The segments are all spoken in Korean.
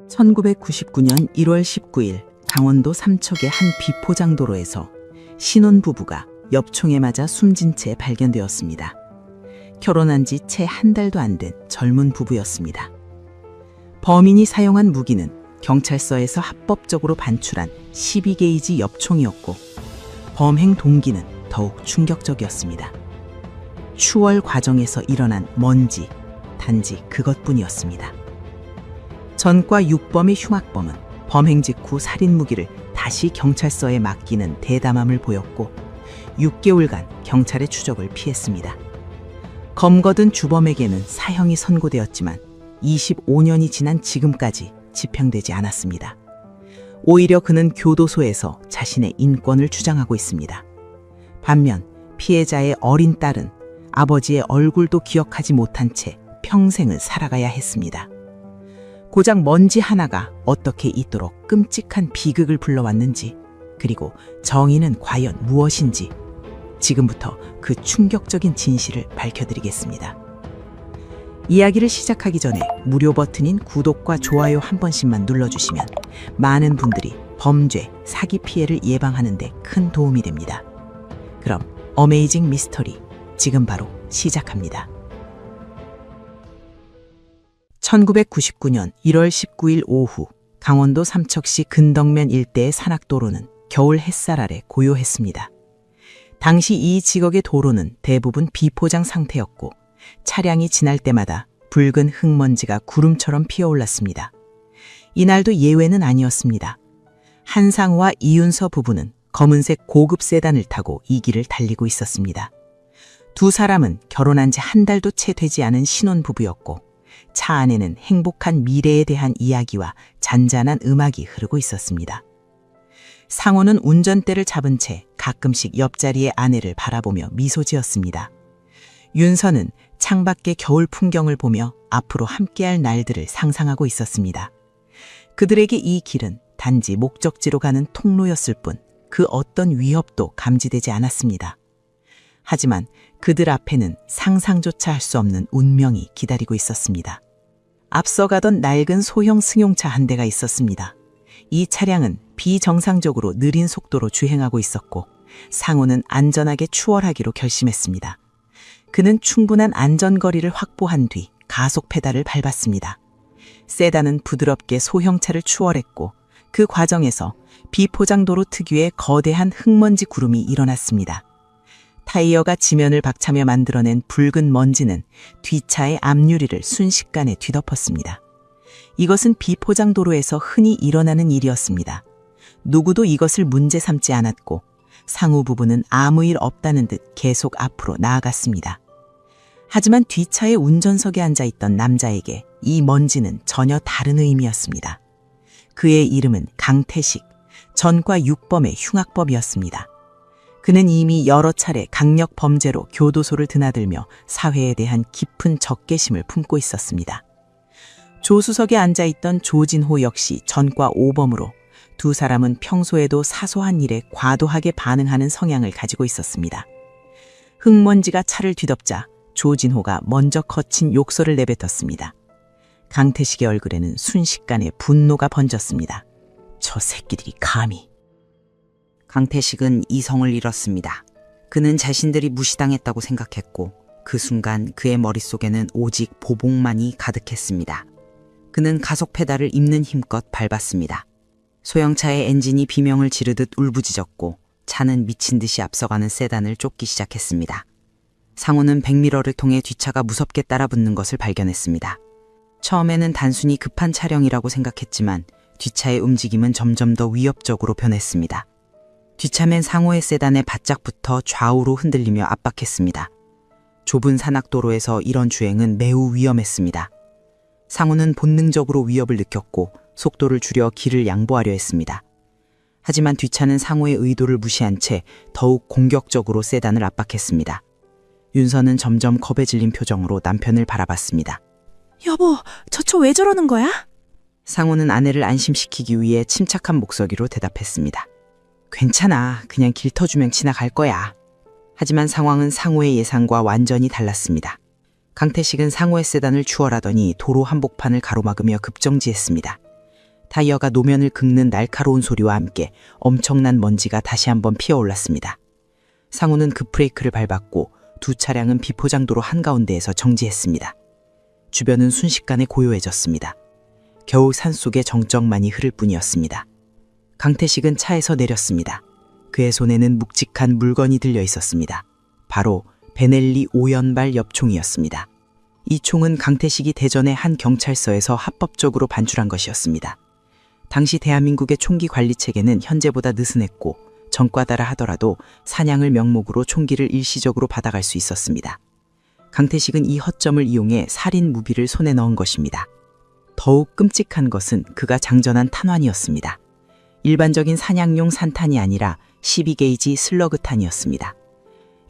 1999년 1월 19일 강원도 삼척의 한 비포장도로에서 신혼부부가 엽총에 맞아 숨진 채 발견되었습니다. 결혼한 지 채 한 달도 안 된 젊은 부부였습니다. 범인이 사용한 무기는 경찰서에서 합법적으로 반출한 12게이지 엽총이었고 범행 동기는 더욱 충격적이었습니다. 추월 과정에서 일어난 먼지, 단지 그것뿐이었습니다. 전과 6범의 흉악범은 범행 직후 살인 무기를 다시 경찰서에 맡기는 대담함을 보였고 6개월간 경찰의 추적을 피했습니다. 검거든 주범에게는 사형이 선고되었지만 25년이 지난 지금까지 집행되지 않았습니다. 오히려 그는 교도소에서 자신의 인권을 주장하고 있습니다. 반면 피해자의 어린 딸은 아버지의 얼굴도 기억하지 못한 채 평생을 살아가야 했습니다. 고작 먼지 하나가 어떻게 이토록 끔찍한 비극을 불러왔는지, 그리고 정의는 과연 무엇인지 지금부터 그 충격적인 진실을 밝혀드리겠습니다. 이야기를 시작하기 전에 무료 버튼인 구독과 좋아요 한 번씩만 눌러주시면 많은 분들이 범죄, 사기 피해를 예방하는 데 큰 도움이 됩니다. 그럼 어메이징 미스터리 지금 바로 시작합니다. 1999년 1월 19일 오후 강원도 삼척시 근덕면 일대의 산악도로는 겨울 햇살 아래 고요했습니다. 당시 이 지역의 도로는 대부분 비포장 상태였고 차량이 지날 때마다 붉은 흙먼지가 구름처럼 피어올랐습니다. 이날도 예외는 아니었습니다. 한상우와 이윤서 부부는 검은색 고급 세단을 타고 이 길을 달리고 있었습니다. 두 사람은 결혼한 지 한 달도 채 되지 않은 신혼부부였고 차 안에는 행복한 미래에 대한 이야기와 잔잔한 음악이 흐르고 있었습니다. 상호는 운전대를 잡은 채 가끔씩 옆자리의 아내를 바라보며 미소 지었습니다. 윤서는 창밖의 겨울 풍경을 보며 앞으로 함께할 날들을 상상하고 있었습니다. 그들에게 이 길은 단지 목적지로 가는 통로였을 뿐 그 어떤 위협도 감지되지 않았습니다. 하지만 그들 앞에는 상상조차 할 수 없는 운명이 기다리고 있었습니다. 앞서가던 낡은 소형 승용차 한 대가 있었습니다. 이 차량은 비정상적으로 느린 속도로 주행하고 있었고 상호는 안전하게 추월하기로 결심했습니다. 그는 충분한 안전거리를 확보한 뒤 가속 페달을 밟았습니다. 세단은 부드럽게 소형차를 추월했고 그 과정에서 비포장도로 특유의 거대한 흙먼지 구름이 일어났습니다. 타이어가 지면을 박차며 만들어낸 붉은 먼지는 뒷차의 앞유리를 순식간에 뒤덮었습니다. 이것은 비포장도로에서 흔히 일어나는 일이었습니다. 누구도 이것을 문제 삼지 않았고 상우 부부는 아무 일 없다는 듯 계속 앞으로 나아갔습니다. 하지만 뒷차의 운전석에 앉아있던 남자에게 이 먼지는 전혀 다른 의미였습니다. 그의 이름은 강태식, 전과 6범의 흉악범이었습니다. 그는 이미 여러 차례 강력 범죄로 교도소를 드나들며 사회에 대한 깊은 적개심을 품고 있었습니다. 조수석에 앉아있던 조진호 역시 전과 5범으로 두 사람은 평소에도 사소한 일에 과도하게 반응하는 성향을 가지고 있었습니다. 흙먼지가 차를 뒤덮자 조진호가 먼저 거친 욕설을 내뱉었습니다. 강태식의 얼굴에는 순식간에 분노가 번졌습니다. 저 새끼들이 감히. 강태식은 이성을 잃었습니다. 그는 자신들이 무시당했다고 생각했고 그 순간 그의 머릿속에는 오직 보복만이 가득했습니다. 그는 가속 페달을 입는 힘껏 밟았습니다. 소형차의 엔진이 비명을 지르듯 울부짖었고 차는 미친 듯이 앞서가는 세단을 쫓기 시작했습니다. 상우는 백미러를 통해 뒷차가 무섭게 따라붙는 것을 발견했습니다. 처음에는 단순히 급한 차량이라고 생각했지만 뒷차의 움직임은 점점 더 위협적으로 변했습니다. 뒷차맨 상호의 세단에 바짝 붙어 좌우로 흔들리며 압박했습니다. 좁은 산악도로에서 이런 주행은 매우 위험했습니다. 상호는 본능적으로 위협을 느꼈고 속도를 줄여 길을 양보하려 했습니다. 하지만 뒷차는 상호의 의도를 무시한 채 더욱 공격적으로 세단을 압박했습니다. 윤서는 점점 겁에 질린 표정으로 남편을 바라봤습니다. 여보, 저 차 왜 저러는 거야? 상호는 아내를 안심시키기 위해 침착한 목소리로 대답했습니다. 괜찮아. 그냥 길 터주면 지나갈 거야. 하지만 상황은 상호의 예상과 완전히 달랐습니다. 강태식은 상호의 세단을 추월하더니 도로 한복판을 가로막으며 급정지했습니다. 타이어가 노면을 긁는 날카로운 소리와 함께 엄청난 먼지가 다시 한번 피어올랐습니다. 상우는 급브레이크를 밟았고 두 차량은 비포장도로 한가운데에서 정지했습니다. 주변은 순식간에 고요해졌습니다. 겨우 산속의 정적만이 흐를 뿐이었습니다. 강태식은 차에서 내렸습니다. 그의 손에는 묵직한 물건이 들려 있었습니다. 바로 베넬리 5연발 엽총이었습니다. 이 총은 강태식이 대전의 한 경찰서에서 합법적으로 반출한 것이었습니다. 당시 대한민국의 총기 관리 체계는 현재보다 느슨했고 전과다라 하더라도 사냥을 명목으로 총기를 일시적으로 받아갈 수 있었습니다. 강태식은 이 허점을 이용해 살인 무비를 손에 넣은 것입니다. 더욱 끔찍한 것은 그가 장전한 탄환이었습니다. 일반적인 사냥용 산탄이 아니라 12게이지 슬러그탄이었습니다.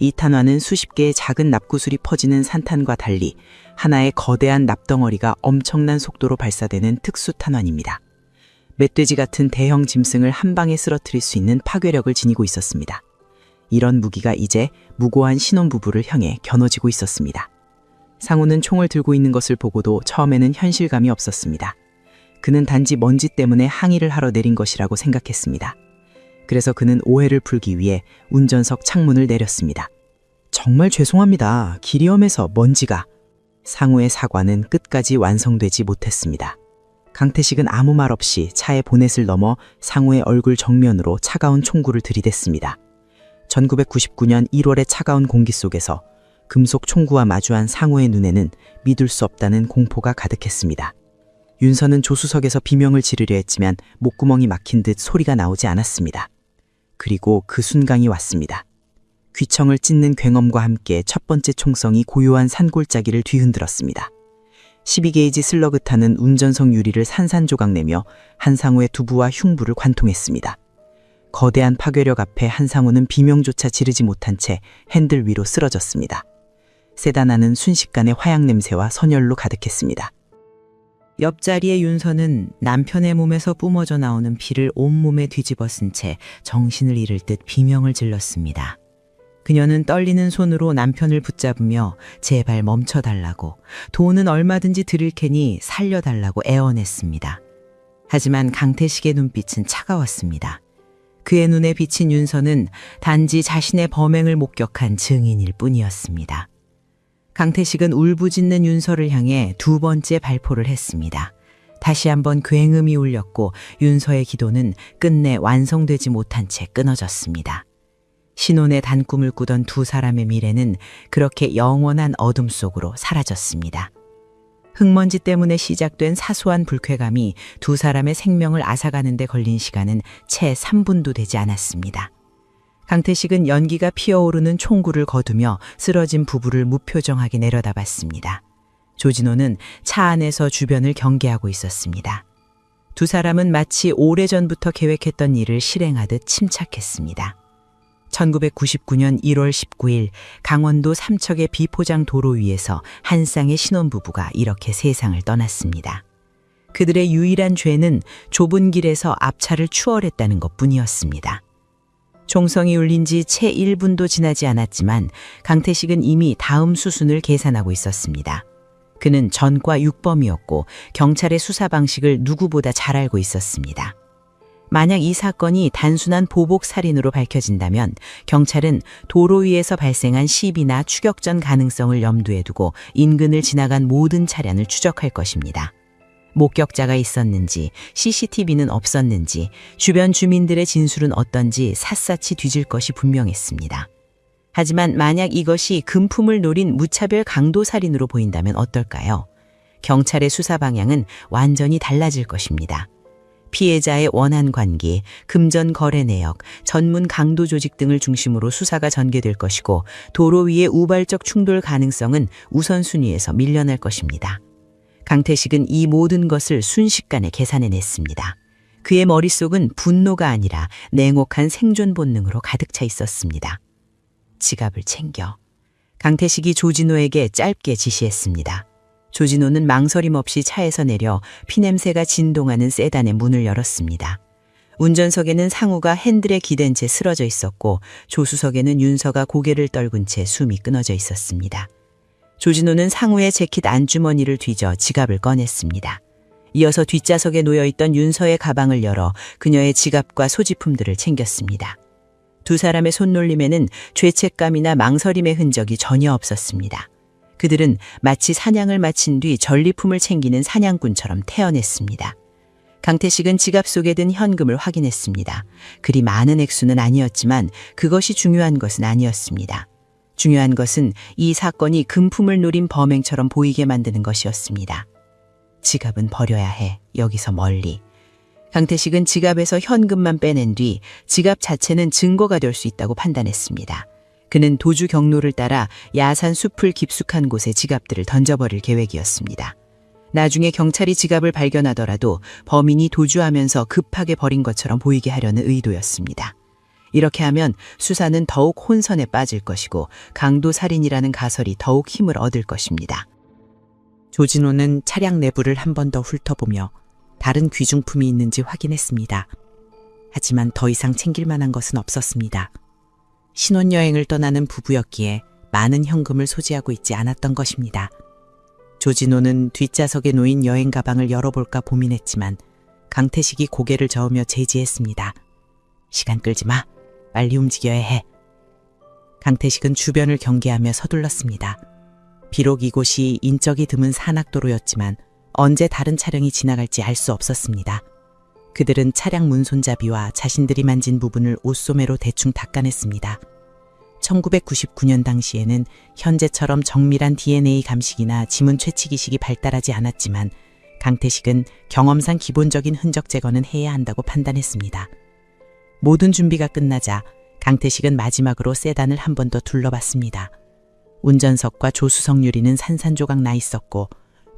이 탄환은 수십 개의 작은 납구슬이 퍼지는 산탄과 달리 하나의 거대한 납덩어리가 엄청난 속도로 발사되는 특수 탄환입니다. 멧돼지 같은 대형 짐승을 한 방에 쓰러뜨릴 수 있는 파괴력을 지니고 있었습니다. 이런 무기가 이제 무고한 신혼부부를 향해 겨눠지고 있었습니다. 상우는 총을 들고 있는 것을 보고도 처음에는 현실감이 없었습니다. 그는 단지 먼지 때문에 항의를 하러 내린 것이라고 생각했습니다. 그래서 그는 오해를 풀기 위해 운전석 창문을 내렸습니다. 정말 죄송합니다. 길이 험해서 먼지가... 상우의 사과는 끝까지 완성되지 못했습니다. 강태식은 아무 말 없이 차의 보넷을 넘어 상우의 얼굴 정면으로 차가운 총구를 들이댔습니다. 1999년 1월의 차가운 공기 속에서 금속 총구와 마주한 상우의 눈에는 믿을 수 없다는 공포가 가득했습니다. 윤서는 조수석에서 비명을 지르려 했지만 목구멍이 막힌 듯 소리가 나오지 않았습니다. 그리고 그 순간이 왔습니다. 귀청을 찢는 굉엄과 함께 첫 번째 총성이 고요한 산골짜기를 뒤흔들었습니다. 12게이지 슬러그탄은 운전석 유리를 산산조각내며 한상우의 두부와 흉부를 관통했습니다. 거대한 파괴력 앞에 한상우는 비명조차 지르지 못한 채 핸들 위로 쓰러졌습니다. 세단 안은 순식간에 화약 냄새와 선열로 가득했습니다. 옆자리의 윤서는 남편의 몸에서 뿜어져 나오는 피를 온몸에 뒤집어 쓴 채 정신을 잃을 듯 비명을 질렀습니다. 그녀는 떨리는 손으로 남편을 붙잡으며 제발 멈춰달라고, 돈은 얼마든지 드릴 테니 살려달라고 애원했습니다. 하지만 강태식의 눈빛은 차가웠습니다. 그의 눈에 비친 윤서는 단지 자신의 범행을 목격한 증인일 뿐이었습니다. 강태식은 울부짖는 윤서를 향해 두 번째 발포를 했습니다. 다시 한번 굉음이 울렸고 윤서의 기도는 끝내 완성되지 못한 채 끊어졌습니다. 신혼의 단꿈을 꾸던 두 사람의 미래는 그렇게 영원한 어둠 속으로 사라졌습니다. 흙먼지 때문에 시작된 사소한 불쾌감이 두 사람의 생명을 앗아가는 데 걸린 시간은 채 3분도 되지 않았습니다. 강태식은 연기가 피어오르는 총구를 거두며 쓰러진 부부를 무표정하게 내려다봤습니다. 조진호는 차 안에서 주변을 경계하고 있었습니다. 두 사람은 마치 오래전부터 계획했던 일을 실행하듯 침착했습니다. 1999년 1월 19일 강원도 삼척의 비포장 도로 위에서 한 쌍의 신혼부부가 이렇게 세상을 떠났습니다. 그들의 유일한 죄는 좁은 길에서 앞차를 추월했다는 것뿐이었습니다. 총성이 울린 지 채 1분도 지나지 않았지만 강태식은 이미 다음 수순을 계산하고 있었습니다. 그는 전과 육범이었고 경찰의 수사 방식을 누구보다 잘 알고 있었습니다. 만약 이 사건이 단순한 보복 살인으로 밝혀진다면 경찰은 도로 위에서 발생한 시비나 추격전 가능성을 염두에 두고 인근을 지나간 모든 차량을 추적할 것입니다. 목격자가 있었는지, CCTV는 없었는지, 주변 주민들의 진술은 어떤지 샅샅이 뒤질 것이 분명했습니다. 하지만 만약 이것이 금품을 노린 무차별 강도 살인으로 보인다면 어떨까요? 경찰의 수사 방향은 완전히 달라질 것입니다. 피해자의 원한 관계, 금전 거래 내역, 전문 강도 조직 등을 중심으로 수사가 전개될 것이고 도로 위의 우발적 충돌 가능성은 우선순위에서 밀려날 것입니다. 강태식은 이 모든 것을 순식간에 계산해냈습니다. 그의 머릿속은 분노가 아니라 냉혹한 생존 본능으로 가득 차 있었습니다. 지갑을 챙겨. 강태식이 조진호에게 짧게 지시했습니다. 조진호는 망설임 없이 차에서 내려 피냄새가 진동하는 세단의 문을 열었습니다. 운전석에는 상우가 핸들에 기댄 채 쓰러져 있었고 조수석에는 윤서가 고개를 떨군 채 숨이 끊어져 있었습니다. 조진호는 상우의 재킷 안주머니를 뒤져 지갑을 꺼냈습니다. 이어서 뒷좌석에 놓여있던 윤서의 가방을 열어 그녀의 지갑과 소지품들을 챙겼습니다. 두 사람의 손놀림에는 죄책감이나 망설임의 흔적이 전혀 없었습니다. 그들은 마치 사냥을 마친 뒤 전리품을 챙기는 사냥꾼처럼 태연했습니다. 강태식은 지갑 속에 든 현금을 확인했습니다. 그리 많은 액수는 아니었지만 그것이 중요한 것은 아니었습니다. 중요한 것은 이 사건이 금품을 노린 범행처럼 보이게 만드는 것이었습니다. 지갑은 버려야 해, 여기서 멀리. 강태식은 지갑에서 현금만 빼낸 뒤 지갑 자체는 증거가 될 수 있다고 판단했습니다. 그는 도주 경로를 따라 야산 숲을 깊숙한 곳에 지갑들을 던져버릴 계획이었습니다. 나중에 경찰이 지갑을 발견하더라도 범인이 도주하면서 급하게 버린 것처럼 보이게 하려는 의도였습니다. 이렇게 하면 수사는 더욱 혼선에 빠질 것이고 강도살인이라는 가설이 더욱 힘을 얻을 것입니다. 조진호는 차량 내부를 한 번 더 훑어보며 다른 귀중품이 있는지 확인했습니다. 하지만 더 이상 챙길 만한 것은 없었습니다. 신혼여행을 떠나는 부부였기에 많은 현금을 소지하고 있지 않았던 것입니다. 조진호는 뒷좌석에 놓인 여행 가방을 열어볼까 고민했지만 강태식이 고개를 저으며 제지했습니다. 시간 끌지 마. 빨리 움직여야 해. 강태식은 주변을 경계하며 서둘렀습니다. 비록 이곳이 인적이 드문 산악도로였지만 언제 다른 차량이 지나갈지 알 수 없었습니다. 그들은 차량 문 손잡이와 자신들이 만진 부분을 옷소매로 대충 닦아냈습니다. 1999년 당시에는 현재처럼 정밀한 DNA 감식이나 지문 채취기식이 발달하지 않았지만 강태식은 경험상 기본적인 흔적 제거는 해야 한다고 판단했습니다. 모든 준비가 끝나자 강태식은 마지막으로 세단을 한 번 더 둘러봤습니다. 운전석과 조수석 유리는 산산조각 나 있었고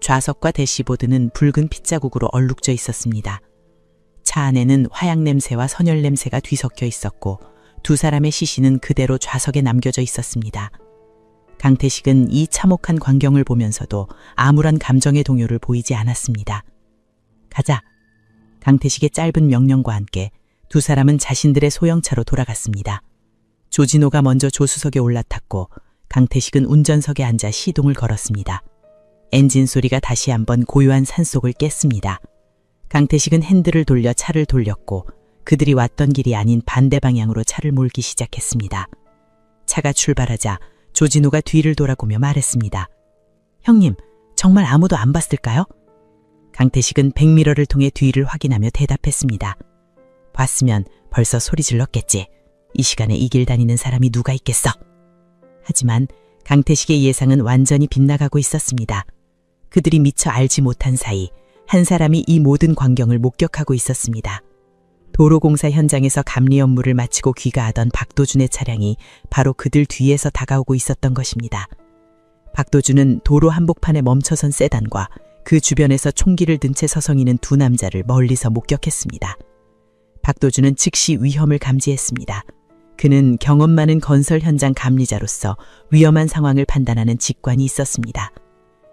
좌석과 대시보드는 붉은 핏자국으로 얼룩져 있었습니다. 차 안에는 화약 냄새와 선열 냄새가 뒤섞여 있었고 두 사람의 시신은 그대로 좌석에 남겨져 있었습니다. 강태식은 이 참혹한 광경을 보면서도 아무런 감정의 동요를 보이지 않았습니다. 가자. 강태식의 짧은 명령과 함께 두 사람은 자신들의 소형차로 돌아갔습니다. 조진호가 먼저 조수석에 올라탔고 강태식은 운전석에 앉아 시동을 걸었습니다. 엔진 소리가 다시 한번 고요한 산속을 깼습니다. 강태식은 핸들을 돌려 차를 돌렸고 그들이 왔던 길이 아닌 반대 방향으로 차를 몰기 시작했습니다. 차가 출발하자 조진호가 뒤를 돌아보며 말했습니다. 형님, 정말 아무도 안 봤을까요? 강태식은 백미러를 통해 뒤를 확인하며 대답했습니다. 봤으면 벌써 소리 질렀겠지. 이 시간에 이 길 다니는 사람이 누가 있겠어? 하지만 강태식의 예상은 완전히 빗나가고 있었습니다. 그들이 미처 알지 못한 사이 한 사람이 이 모든 광경을 목격하고 있었습니다. 도로공사 현장에서 감리 업무를 마치고 귀가하던 박도준의 차량이 바로 그들 뒤에서 다가오고 있었던 것입니다. 박도준은 도로 한복판에 멈춰선 세단과 그 주변에서 총기를 든 채 서성이는 두 남자를 멀리서 목격했습니다. 박도준은 즉시 위험을 감지했습니다. 그는 경험 많은 건설 현장 감리자로서 위험한 상황을 판단하는 직관이 있었습니다.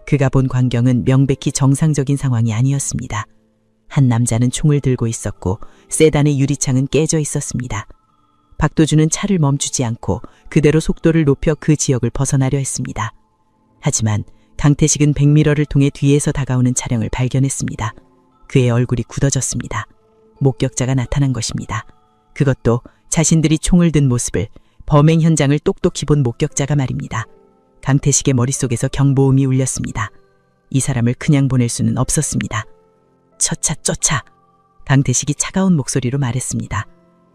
그가 본 광경은 명백히 정상적인 상황이 아니었습니다. 한 남자는 총을 들고 있었고 세단의 유리창은 깨져 있었습니다. 박도준은 차를 멈추지 않고 그대로 속도를 높여 그 지역을 벗어나려 했습니다. 하지만 강태식은 백미러를 통해 뒤에서 다가오는 차량을 발견했습니다. 그의 얼굴이 굳어졌습니다. 목격자가 나타난 것입니다. 그것도 자신들이 총을 든 모습을 범행 현장을 똑똑히 본 목격자가 말입니다. 강태식의 머릿속에서 경보음이 울렸습니다. 이 사람을 그냥 보낼 수는 없었습니다. 쫓아. 강태식이 차가운 목소리로 말했습니다.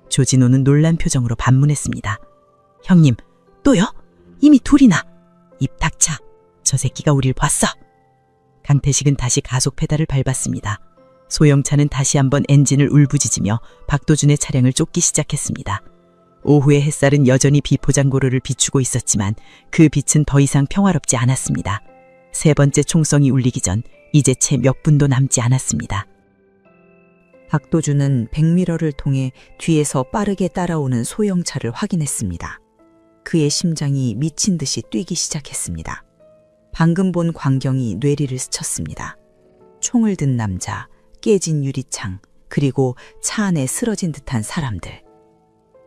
조진호는 놀란 표정으로 반문했습니다. 형님, 또요? 이미 둘이나. 입 닥쳐. 저 새끼가 우릴 봤어. 강태식은 다시 가속 페달을 밟았습니다. 소형차는 다시 한번 엔진을 울부짖으며 박도준의 차량을 쫓기 시작했습니다. 오후의 햇살은 여전히 비포장고루를 비추고 있었지만 그 빛은 더 이상 평화롭지 않았습니다. 세 번째 총성이 울리기 전 이제 채 몇 분도 남지 않았습니다. 박도준은 백미러를 통해 뒤에서 빠르게 따라오는 소형차를 확인했습니다. 그의 심장이 미친 듯이 뛰기 시작했습니다. 방금 본 광경이 뇌리를 스쳤습니다. 총을 든 남자, 깨진 유리창, 그리고 차 안에 쓰러진 듯한 사람들.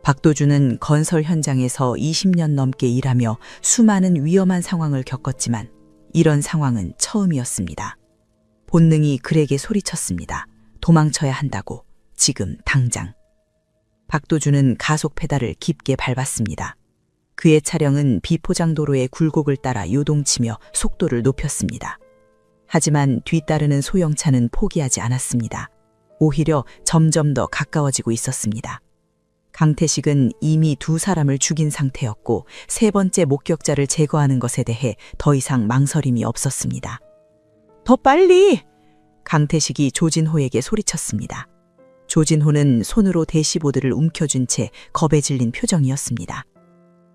박도준은 건설 현장에서 20년 넘게 일하며 수많은 위험한 상황을 겪었지만 이런 상황은 처음이었습니다. 본능이 그에게 소리쳤습니다. 도망쳐야 한다고. 지금 당장. 박도준은 가속 페달을 깊게 밟았습니다. 그의 차량은 비포장도로의 굴곡을 따라 요동치며 속도를 높였습니다. 하지만 뒤따르는 소형차는 포기하지 않았습니다. 오히려 점점 더 가까워지고 있었습니다. 강태식은 이미 2사람을 죽인 상태였고 3번째 목격자를 제거하는 것에 대해 더 이상 망설임이 없었습니다. 더 빨리! 강태식이 조진호에게 소리쳤습니다. 조진호는 손으로 대시보드를 움켜쥔 채 겁에 질린 표정이었습니다.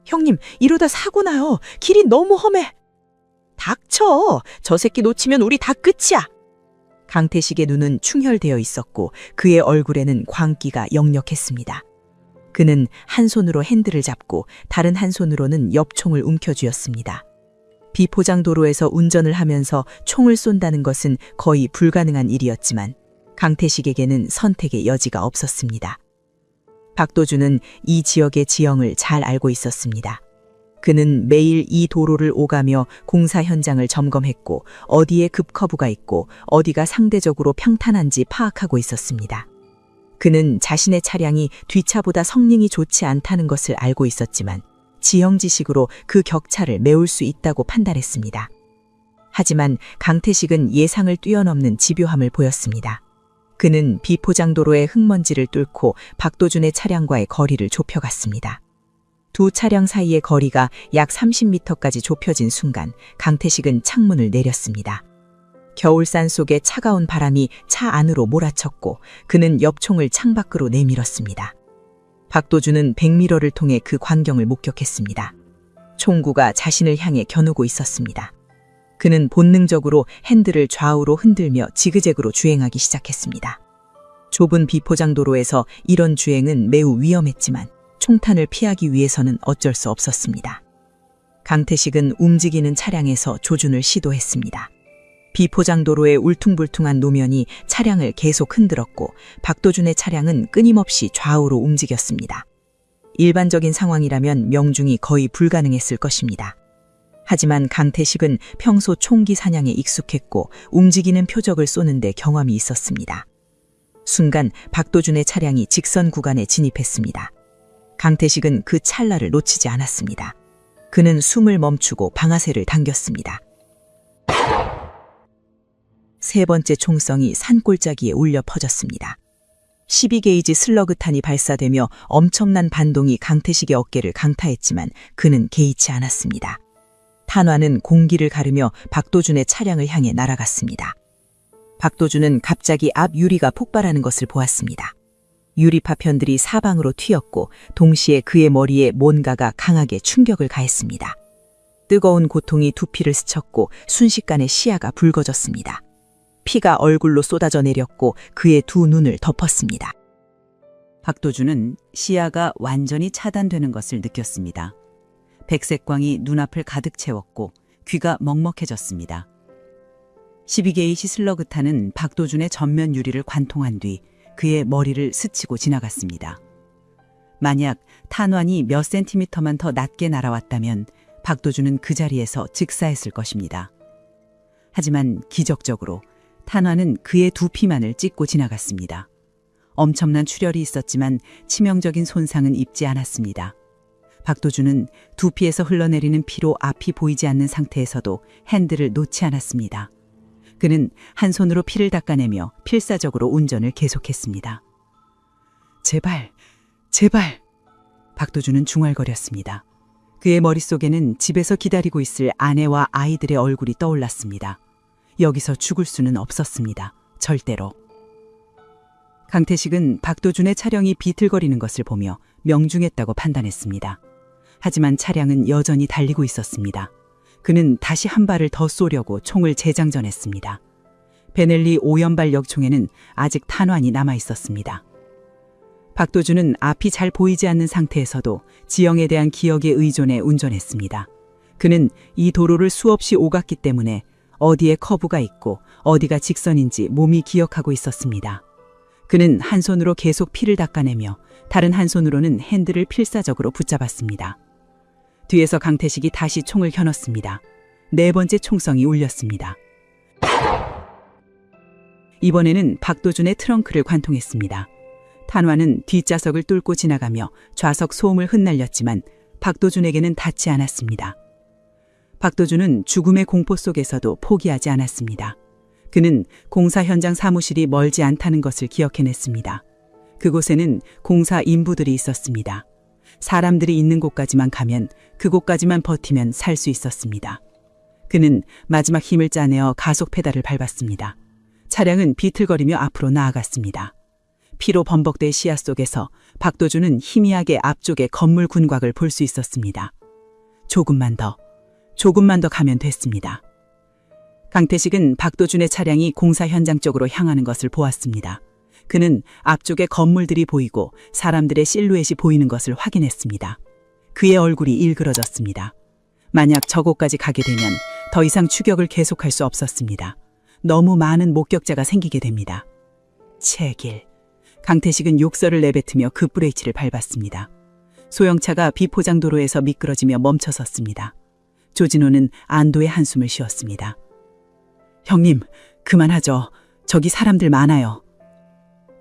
형님, 이러다 사고 나요. 길이 너무 험해. 닥쳐! 저 새끼 놓치면 우리 다 끝이야! 강태식의 눈은 충혈되어 있었고 그의 얼굴에는 광기가 역력했습니다. 그는 한 손으로 핸들을 잡고 다른 한 손으로는 옆총을 움켜쥐었습니다. 비포장 도로에서 운전을 하면서 총을 쏜다는 것은 거의 불가능한 일이었지만 강태식에게는 선택의 여지가 없었습니다. 박도준은 이 지역의 지형을 잘 알고 있었습니다. 그는 매일 이 도로를 오가며 공사 현장을 점검했고 어디에 급커브가 있고 어디가 상대적으로 평탄한지 파악하고 있었습니다. 그는 자신의 차량이 뒷차보다 성능이 좋지 않다는 것을 알고 있었지만 지형 지식으로 그 격차를 메울 수 있다고 판단했습니다. 하지만 강태식은 예상을 뛰어넘는 집요함을 보였습니다. 그는 비포장도로의 흙먼지를 뚫고 박도준의 차량과의 거리를 좁혀갔습니다. 두 차량 사이의 거리가 약 30m까지 좁혀진 순간 강태식은 창문을 내렸습니다. 겨울산 속의 차가운 바람이 차 안으로 몰아쳤고 그는 옆총을 창밖으로 내밀었습니다. 박도준은 백미러를 통해 그 광경을 목격했습니다. 총구가 자신을 향해 겨누고 있었습니다. 그는 본능적으로 핸들을 좌우로 흔들며 지그재그로 주행하기 시작했습니다. 좁은 비포장도로에서 이런 주행은 매우 위험했지만 총탄을 피하기 위해서는 어쩔 수 없었습니다. 강태식은 움직이는 차량에서 조준을 시도했습니다. 비포장도로의 울퉁불퉁한 노면이 차량을 계속 흔들었고 박도준의 차량은 끊임없이 좌우로 움직였습니다. 일반적인 상황이라면 명중이 거의 불가능했을 것입니다. 하지만 강태식은 평소 총기 사냥에 익숙했고 움직이는 표적을 쏘는데 경험이 있었습니다. 순간 박도준의 차량이 직선 구간에 진입했습니다. 강태식은 그 찰나를 놓치지 않았습니다. 그는 숨을 멈추고 방아쇠를 당겼습니다. 3번째 총성이 산골짜기에 울려 퍼졌습니다. 12게이지 슬러그탄이 발사되며 엄청난 반동이 강태식의 어깨를 강타했지만 그는 개의치 않았습니다. 탄환은 공기를 가르며 박도준의 차량을 향해 날아갔습니다. 박도준은 갑자기 앞 유리가 폭발하는 것을 보았습니다. 유리 파편들이 사방으로 튀었고 동시에 그의 머리에 뭔가가 강하게 충격을 가했습니다. 뜨거운 고통이 두피를 스쳤고 순식간에 시야가 붉어졌습니다. 피가 얼굴로 쏟아져 내렸고 그의 두 눈을 덮었습니다. 박도준은 시야가 완전히 차단되는 것을 느꼈습니다. 백색광이 눈앞을 가득 채웠고 귀가 먹먹해졌습니다. 12게이지 슬러그탄은 박도준의 전면 유리를 관통한 뒤 그의 머리를 스치고 지나갔습니다. 만약 탄환이 몇 센티미터만 더 낮게 날아왔다면 박도준은 그 자리에서 즉사했을 것입니다. 하지만 기적적으로 탄환은 그의 두피만을 찍고 지나갔습니다. 엄청난 출혈이 있었지만 치명적인 손상은 입지 않았습니다. 박도준은 두피에서 흘러내리는 피로 앞이 보이지 않는 상태에서도 핸들을 놓지 않았습니다. 그는 한 손으로 피를 닦아내며 필사적으로 운전을 계속했습니다. 제발, 제발! 박도준은 중얼거렸습니다. 그의 머릿속에는 집에서 기다리고 있을 아내와 아이들의 얼굴이 떠올랐습니다. 여기서 죽을 수는 없었습니다. 절대로. 강태식은 박도준의 차량이 비틀거리는 것을 보며 명중했다고 판단했습니다. 하지만 차량은 여전히 달리고 있었습니다. 그는 다시 한 발을 더 쏘려고 총을 재장전했습니다. 베넬리 5연발 역총에는 아직 탄환이 남아 있었습니다. 박도준은 앞이 잘 보이지 않는 상태에서도 지형에 대한 기억에 의존해 운전했습니다. 그는 이 도로를 수없이 오갔기 때문에 어디에 커브가 있고 어디가 직선인지 몸이 기억하고 있었습니다. 그는 한 손으로 계속 피를 닦아내며 다른 한 손으로는 핸들을 필사적으로 붙잡았습니다. 뒤에서 강태식이 다시 총을 켜놓습니다. 4번째 총성이 울렸습니다. 이번에는 박도준의 트렁크를 관통했습니다. 탄환은 뒷좌석을 뚫고 지나가며 좌석 소음을 흩날렸지만 박도준에게는 닿지 않았습니다. 박도준은 죽음의 공포 속에서도 포기하지 않았습니다. 그는 공사 현장 사무실이 멀지 않다는 것을 기억해냈습니다. 그곳에는 공사 인부들이 있었습니다. 사람들이 있는 곳까지만 가면 그곳까지만 버티면 살 수 있었습니다. 그는 마지막 힘을 짜내어 가속 페달을 밟았습니다. 차량은 비틀거리며 앞으로 나아갔습니다. 피로 범벅된 시야 속에서 박도준은 희미하게 앞쪽의 건물 군곽을 볼 수 있었습니다. 조금만 더 가면 됐습니다. 강태식은 박도준의 차량이 공사 현장 쪽으로 향하는 것을 보았습니다. 그는 앞쪽에 건물들이 보이고 사람들의 실루엣이 보이는 것을 확인했습니다. 그의 얼굴이 일그러졌습니다. 만약 저곳까지 가게 되면 더 이상 추격을 계속할 수 없었습니다. 너무 많은 목격자가 생기게 됩니다. 채길. 강태식은 욕설을 내뱉으며 급브레이크를 밟았습니다. 소형차가 비포장 도로에서 미끄러지며 멈춰섰습니다. 조진호는 안도의 한숨을 쉬었습니다. 형님, 그만하죠. 저기 사람들 많아요.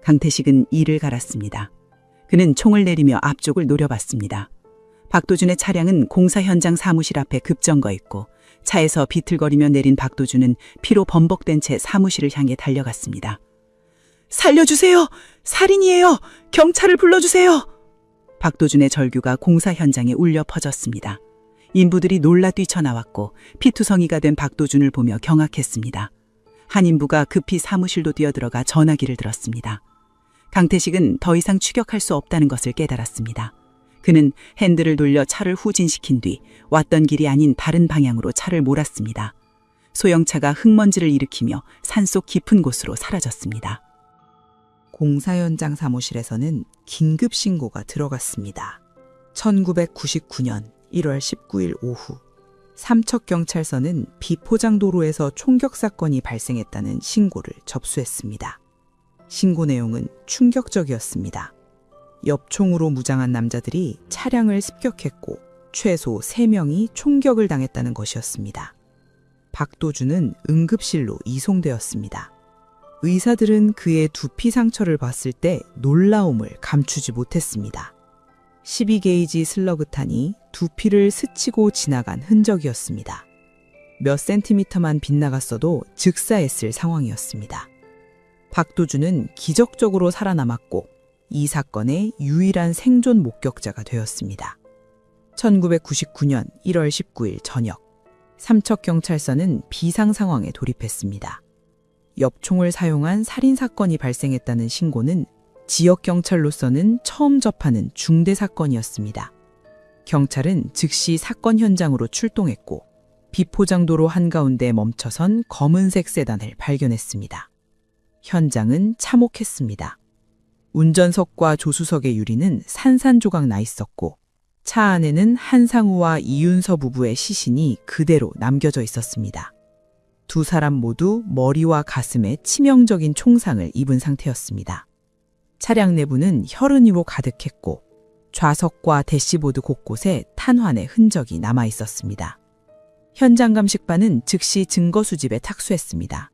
강태식은 이를 갈았습니다. 그는 총을 내리며 앞쪽을 노려봤습니다. 박도준의 차량은 공사 현장 사무실 앞에 급정거 있고 차에서 비틀거리며 내린 박도준은 피로 범벅된 채 사무실을 향해 달려갔습니다. 살려주세요! 살인이에요! 경찰을 불러주세요! 박도준의 절규가 공사 현장에 울려 퍼졌습니다. 인부들이 놀라 뛰쳐나왔고 피투성이가 된 박도준을 보며 경악했습니다. 한 인부가 급히 사무실로 뛰어들어가 전화기를 들었습니다. 강태식은 더 이상 추격할 수 없다는 것을 깨달았습니다. 그는 핸들을 돌려 차를 후진시킨 뒤 왔던 길이 아닌 다른 방향으로 차를 몰았습니다. 소형차가 흙먼지를 일으키며 산속 깊은 곳으로 사라졌습니다. 공사 현장 사무실에서는 긴급 신고가 들어갔습니다. 1999년 1월 19일 오후 삼척경찰서는 비포장도로에서 총격 사건이 발생했다는 신고를 접수했습니다. 신고 내용은 충격적이었습니다. 엽총으로 무장한 남자들이 차량을 습격했고 최소 3명이 총격을 당했다는 것이었습니다. 박도준은 응급실로 이송되었습니다. 의사들은 그의 두피 상처를 봤을 때 놀라움을 감추지 못했습니다. 12게이지 슬러그탄이 두피를 스치고 지나간 흔적이었습니다. 몇 센티미터만 빗나갔어도 즉사했을 상황이었습니다. 박도준은 기적적으로 살아남았고 이 사건의 유일한 생존 목격자가 되었습니다. 1999년 1월 19일 저녁, 삼척경찰서는 비상 상황에 돌입했습니다. 엽총을 사용한 살인사건이 발생했다는 신고는 지역경찰로서는 처음 접하는 중대 사건이었습니다. 경찰은 즉시 사건 현장으로 출동했고 비포장도로 한가운데 멈춰선 검은색 세단을 발견했습니다. 현장은 참혹했습니다. 운전석과 조수석의 유리는 산산조각 나 있었고 차 안에는 한상우와 이윤서 부부의 시신이 그대로 남겨져 있었습니다. 두 사람 모두 머리와 가슴에 치명적인 총상을 입은 상태였습니다. 차량 내부는 혈흔으로 가득했고 좌석과 대시보드 곳곳에 탄환의 흔적이 남아 있었습니다. 현장 감식반은 즉시 증거 수집에 탁수했습니다.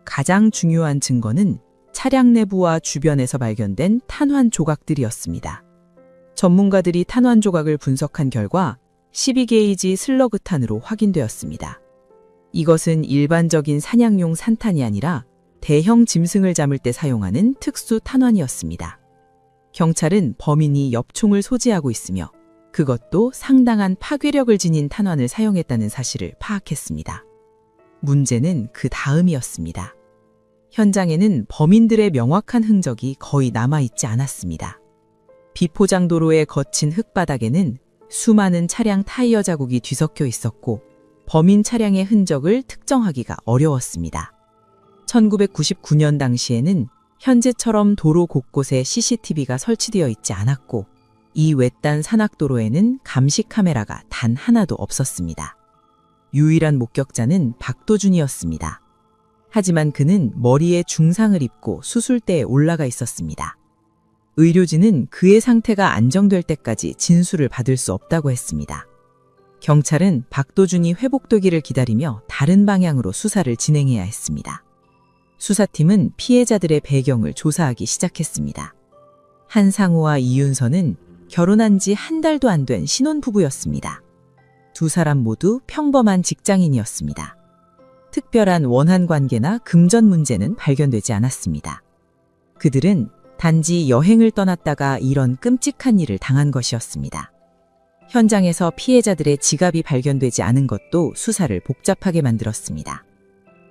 가장 중요한 증거는 차량 내부와 주변에서 발견된 탄환 조각들이었습니다. 전문가들이 탄환 조각을 분석한 결과 12게이지 슬러그탄으로 확인되었습니다. 이것은 일반적인 사냥용 산탄이 아니라 대형 짐승을 잡을 때 사용하는 특수 탄환이었습니다. 경찰은 범인이 엽총을 소지하고 있으며 그것도 상당한 파괴력을 지닌 탄환을 사용했다는 사실을 파악했습니다. 문제는 그 다음이었습니다. 현장에는 범인들의 명확한 흔적이 거의 남아있지 않았습니다. 비포장도로의 거친 흙바닥에는 수많은 차량 타이어 자국이 뒤섞여 있었고 범인 차량의 흔적을 특정하기가 어려웠습니다. 1999년 당시에는 현재처럼 도로 곳곳에 CCTV가 설치되어 있지 않았고 이 외딴 산악도로에는 감시 카메라가 단 하나도 없었습니다. 유일한 목격자는 박도준이었습니다. 하지만 그는 머리에 중상을 입고 수술대에 올라가 있었습니다. 의료진은 그의 상태가 안정될 때까지 진술을 받을 수 없다고 했습니다. 경찰은 박도준이 회복되기를 기다리며 다른 방향으로 수사를 진행해야 했습니다. 수사팀은 피해자들의 배경을 조사하기 시작했습니다. 한상우와 이윤서는 결혼한 지 한 달도 안 된 신혼부부였습니다. 두 사람 모두 평범한 직장인이었습니다. 특별한 원한 관계나 금전 문제는 발견되지 않았습니다. 그들은 단지 여행을 떠났다가 이런 끔찍한 일을 당한 것이었습니다. 현장에서 피해자들의 지갑이 발견되지 않은 것도 수사를 복잡하게 만들었습니다.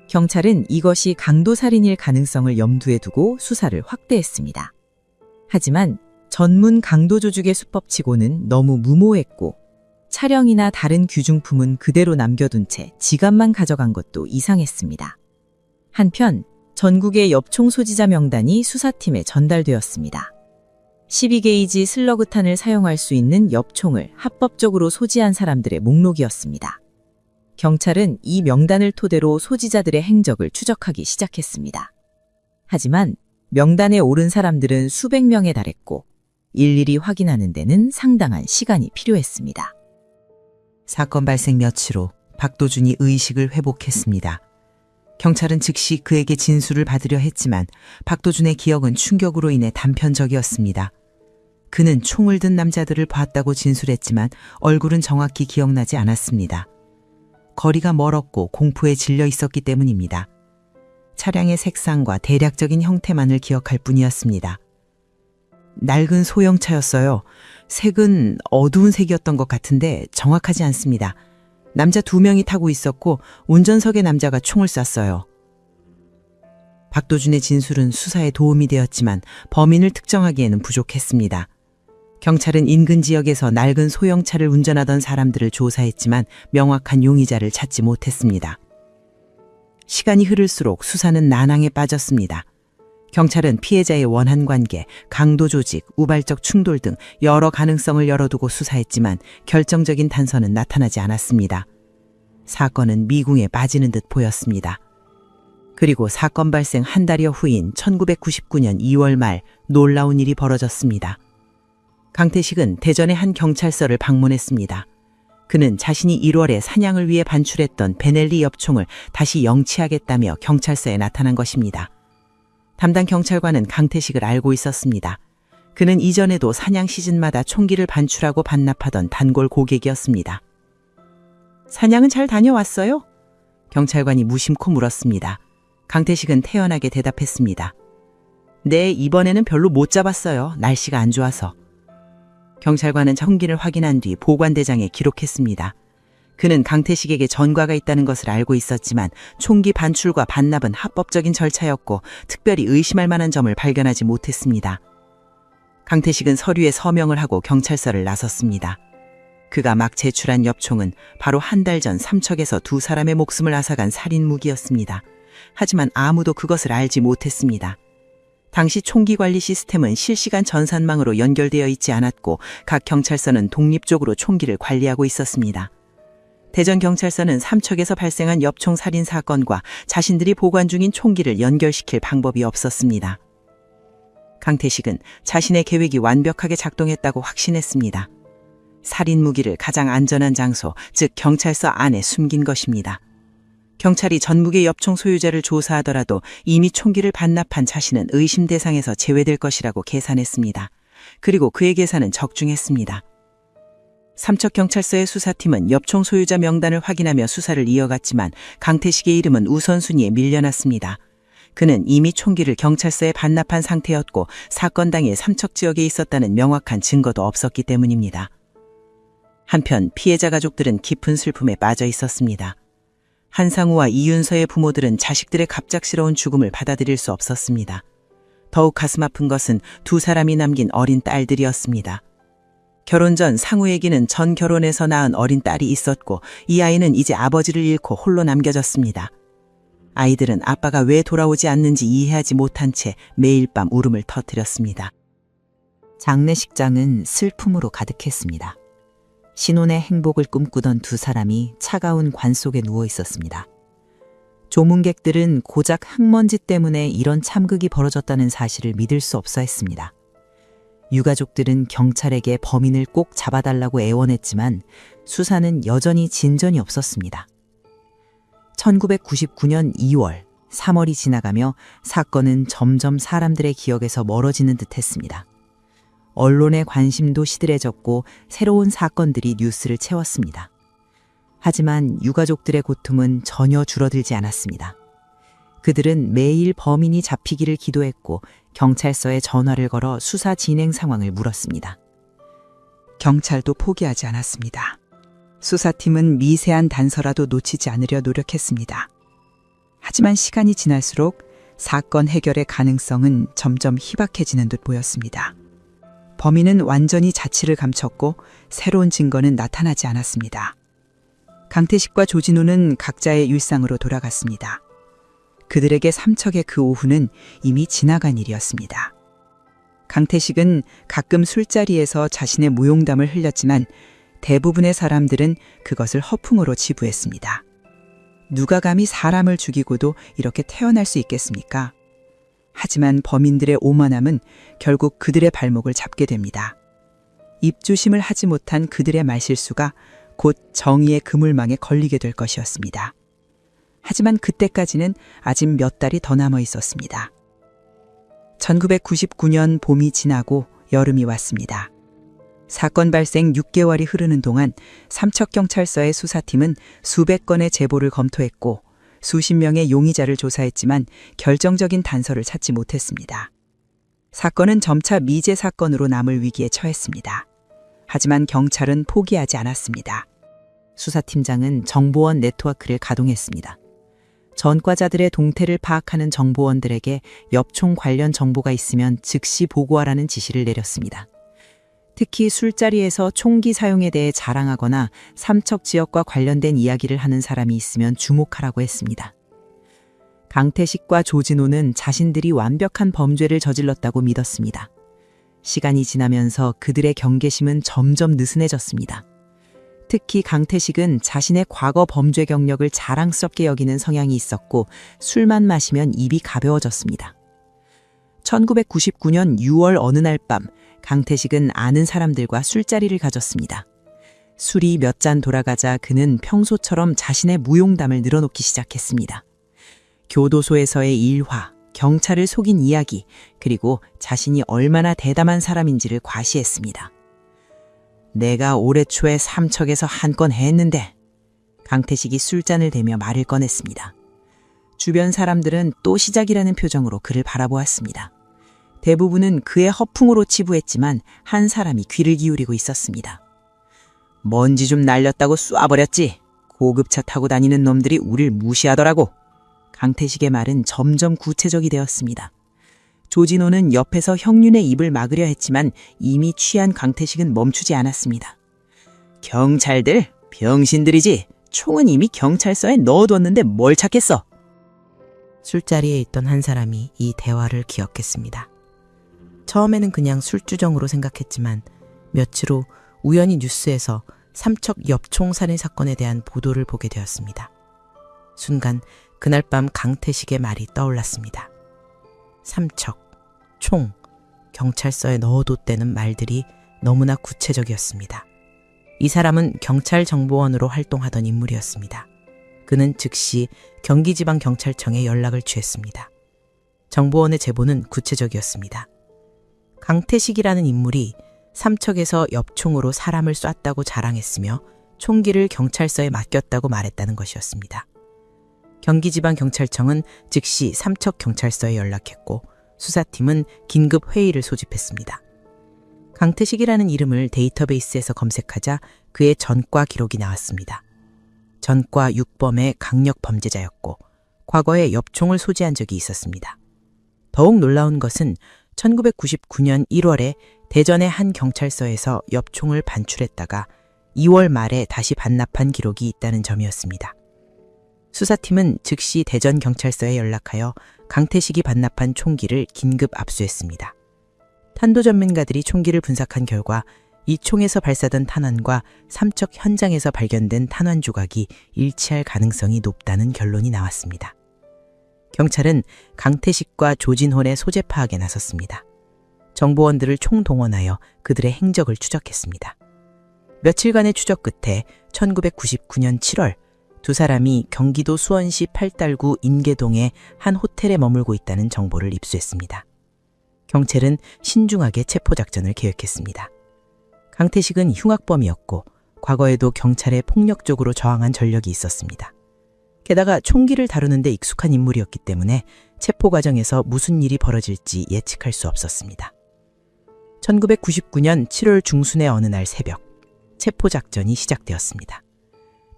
경찰은 이것이 강도살인일 가능성을 염두에 두고 수사를 확대했습니다. 하지만 전문 강도조직의 수법치고는 너무 무모했고 차량이나 다른 귀중품은 그대로 남겨둔 채 지갑만 가져간 것도 이상했습니다. 한편 전국의 엽총 소지자 명단이 수사팀에 전달되었습니다. 12게이지 슬러그탄을 사용할 수 있는 엽총을 합법적으로 소지한 사람들의 목록이었습니다. 경찰은 이 명단을 토대로 소지자들의 행적을 추적하기 시작했습니다. 하지만 명단에 오른 사람들은 수백 명에 달했고 일일이 확인하는 데는 상당한 시간이 필요했습니다. 사건 발생 며칠 후 박도준이 의식을 회복했습니다. 경찰은 즉시 그에게 진술을 받으려 했지만 박도준의 기억은 충격으로 인해 단편적이었습니다. 그는 총을 든 남자들을 봤다고 진술했지만 얼굴은 정확히 기억나지 않았습니다. 거리가 멀었고 공포에 질려 있었기 때문입니다. 차량의 색상과 대략적인 형태만을 기억할 뿐이었습니다. 낡은 소형차였어요. 색은 어두운 색이었던 것 같은데 정확하지 않습니다. 남자 2명이 타고 있었고 운전석의 남자가 총을 쐈어요. 박도준의 진술은 수사에 도움이 되었지만 범인을 특정하기에는 부족했습니다. 경찰은 인근 지역에서 낡은 소형차를 운전하던 사람들을 조사했지만 명확한 용의자를 찾지 못했습니다. 시간이 흐를수록 수사는 난항에 빠졌습니다. 경찰은 피해자의 원한 관계, 강도 조직, 우발적 충돌 등 여러 가능성을 열어두고 수사했지만 결정적인 단서는 나타나지 않았습니다. 사건은 미궁에 빠지는 듯 보였습니다. 그리고 사건 발생 한 달여 후인 1999년 2월 말 놀라운 일이 벌어졌습니다. 강태식은 대전의 한 경찰서를 방문했습니다. 그는 자신이 1월에 사냥을 위해 반출했던 베넬리 엽총을 다시 영치하겠다며 경찰서에 나타난 것입니다. 담당 경찰관은 강태식을 알고 있었습니다. 그는 이전에도 사냥 시즌마다 총기를 반출하고 반납하던 단골 고객이었습니다. 사냥은 잘 다녀왔어요? 경찰관이 무심코 물었습니다. 강태식은 태연하게 대답했습니다. 네, 이번에는 별로 못 잡았어요. 날씨가 안 좋아서. 경찰관은 총기를 확인한 뒤 보관대장에 기록했습니다. 그는 강태식에게 전과가 있다는 것을 알고 있었지만 총기 반출과 반납은 합법적인 절차였고 특별히 의심할 만한 점을 발견하지 못했습니다. 강태식은 서류에 서명을 하고 경찰서를 나섰습니다. 그가 막 제출한 엽총은 바로 한 달 전 삼척에서 2 사람의 목숨을 앗아간 살인 무기였습니다. 하지만 아무도 그것을 알지 못했습니다. 당시 총기 관리 시스템은 실시간 전산망으로 연결되어 있지 않았고 각 경찰서는 독립적으로 총기를 관리하고 있었습니다. 대전경찰서는 삼척에서 발생한 엽총 살인 사건과 자신들이 보관 중인 총기를 연결시킬 방법이 없었습니다. 강태식은 자신의 계획이 완벽하게 작동했다고 확신했습니다. 살인 무기를 가장 안전한 장소, 즉 경찰서 안에 숨긴 것입니다. 경찰이 전무의 엽총 소유자를 조사하더라도 이미 총기를 반납한 자신은 의심 대상에서 제외될 것이라고 계산했습니다. 그리고 그의 계산은 적중했습니다. 삼척경찰서의 수사팀은 엽총 소유자 명단을 확인하며 수사를 이어갔지만 강태식의 이름은 우선순위에 밀려났습니다. 그는 이미 총기를 경찰서에 반납한 상태였고 사건 당일 삼척 지역에 있었다는 명확한 증거도 없었기 때문입니다. 한편 피해자 가족들은 깊은 슬픔에 빠져 있었습니다. 한상우와 이윤서의 부모들은 자식들의 갑작스러운 죽음을 받아들일 수 없었습니다. 더욱 가슴 아픈 것은 2 사람이 남긴 어린 딸들이었습니다. 결혼 전 상우에게는 전 결혼해서 낳은 어린 딸이 있었고 이 아이는 이제 아버지를 잃고 홀로 남겨졌습니다. 아이들은 아빠가 왜 돌아오지 않는지 이해하지 못한 채 매일 밤 울음을 터뜨렸습니다. 장례식장은 슬픔으로 가득했습니다. 신혼의 행복을 꿈꾸던 2 사람이 차가운 관 속에 누워 있었습니다. 조문객들은 고작 흙먼지 때문에 이런 참극이 벌어졌다는 사실을 믿을 수 없어 했습니다. 유가족들은 경찰에게 범인을 꼭 잡아달라고 애원했지만 수사는 여전히 진전이 없었습니다. 1999년 2월 3월이 지나가며 사건은 점점 사람들의 기억에서 멀어지는 듯했습니다. 언론의 관심도 시들해졌고 새로운 사건들이 뉴스를 채웠습니다. 하지만 유가족들의 고통은 전혀 줄어들지 않았습니다. 그들은 매일 범인이 잡히기를 기도했고 경찰서에 전화를 걸어 수사 진행 상황을 물었습니다. 경찰도 포기하지 않았습니다. 수사팀은 미세한 단서라도 놓치지 않으려 노력했습니다. 하지만 시간이 지날수록 사건 해결의 가능성은 점점 희박해지는 듯 보였습니다. 범인은 완전히 자취를 감췄고 새로운 증거는 나타나지 않았습니다. 강태식과 조진호는 각자의 일상으로 돌아갔습니다. 그들에게 삼척의 그 오후는 이미 지나간 일이었습니다. 강태식은 가끔 술자리에서 자신의 무용담을 흘렸지만 대부분의 사람들은 그것을 허풍으로 치부했습니다. 누가 감히 사람을 죽이고도 이렇게 태어날 수 있겠습니까? 하지만 범인들의 오만함은 결국 그들의 발목을 잡게 됩니다. 입조심을 하지 못한 그들의 말실수가 곧 정의의 그물망에 걸리게 될 것이었습니다. 하지만 그때까지는 아직 몇 달이 더 남아 있었습니다. 1999년 봄이 지나고 여름이 왔습니다. 사건 발생 6개월이 흐르는 동안 삼척경찰서의 수사팀은 수백 건의 제보를 검토했고 수십 명의 용의자를 조사했지만 결정적인 단서를 찾지 못했습니다. 사건은 점차 미제 사건으로 남을 위기에 처했습니다. 하지만 경찰은 포기하지 않았습니다. 수사팀장은 정보원 네트워크를 가동했습니다. 전과자들의 동태를 파악하는 정보원들에게 엽총 관련 정보가 있으면 즉시 보고하라는 지시를 내렸습니다. 특히 술자리에서 총기 사용에 대해 자랑하거나 삼척 지역과 관련된 이야기를 하는 사람이 있으면 주목하라고 했습니다. 강태식과 조진호는 자신들이 완벽한 범죄를 저질렀다고 믿었습니다. 시간이 지나면서 그들의 경계심은 점점 느슨해졌습니다. 특히 강태식은 자신의 과거 범죄 경력을 자랑스럽게 여기는 성향이 있었고 술만 마시면 입이 가벼워졌습니다. 1999년 6월 어느 날 밤 강태식은 아는 사람들과 술자리를 가졌습니다. 술이 몇 잔 돌아가자 그는 평소처럼 자신의 무용담을 늘어놓기 시작했습니다. 교도소에서의 일화, 경찰을 속인 이야기, 그리고 자신이 얼마나 대담한 사람인지를 과시했습니다. 내가 올해 초에 삼척에서 한 건 했는데 강태식이 술잔을 대며 말을 꺼냈습니다. 주변 사람들은 또 시작이라는 표정으로 그를 바라보았습니다. 대부분은 그의 허풍으로 치부했지만 한 사람이 귀를 기울이고 있었습니다. 먼지 좀 날렸다고 쏴버렸지. 고급차 타고 다니는 놈들이 우릴 무시하더라고. 강태식의 말은 점점 구체적이 되었습니다. 조진호는 옆에서 형륜의 입을 막으려 했지만 이미 취한 강태식은 멈추지 않았습니다. 경찰들, 병신들이지. 총은 이미 경찰서에 넣어뒀는데 뭘 찾겠어. 술자리에 있던 한 사람이 이 대화를 기억했습니다. 처음에는 그냥 술주정으로 생각했지만 며칠 후 우연히 뉴스에서 삼척 엽총 살인 사건에 대한 보도를 보게 되었습니다. 순간 그날 밤 강태식의 말이 떠올랐습니다. 삼척, 총, 경찰서에 넣어뒀다는 말들이 너무나 구체적이었습니다. 이 사람은 경찰정보원으로 활동하던 인물이었습니다. 그는 즉시 경기지방경찰청에 연락을 취했습니다. 정보원의 제보는 구체적이었습니다. 강태식이라는 인물이 삼척에서 엽총으로 사람을 쐈다고 자랑했으며 총기를 경찰서에 맡겼다고 말했다는 것이었습니다. 경기지방경찰청은 즉시 삼척경찰서에 연락했고 수사팀은 긴급 회의를 소집했습니다. 강태식이라는 이름을 데이터베이스에서 검색하자 그의 전과 기록이 나왔습니다. 전과 6범의 강력 범죄자였고 과거에 엽총을 소지한 적이 있었습니다. 더욱 놀라운 것은 1999년 1월에 대전의 한 경찰서에서 엽총을 반출했다가 2월 말에 다시 반납한 기록이 있다는 점이었습니다. 수사팀은 즉시 대전경찰서에 연락하여 강태식이 반납한 총기를 긴급 압수했습니다. 탄도 전문가들이 총기를 분석한 결과 이 총에서 발사된 탄환과 삼척 현장에서 발견된 탄환 조각이 일치할 가능성이 높다는 결론이 나왔습니다. 경찰은 강태식과 조진호의 소재 파악에 나섰습니다. 정보원들을 총동원하여 그들의 행적을 추적했습니다. 며칠간의 추적 끝에 1999년 7월 두 사람이 경기도 수원시 팔달구 인계동의 한 호텔에 머물고 있다는 정보를 입수했습니다. 경찰은 신중하게 체포작전을 계획했습니다. 강태식은 흉악범이었고 과거에도 경찰에 폭력적으로 저항한 전력이 있었습니다. 게다가 총기를 다루는 데 익숙한 인물이었기 때문에 체포 과정에서 무슨 일이 벌어질지 예측할 수 없었습니다. 1999년 7월 중순의 어느 날 새벽, 체포작전이 시작되었습니다.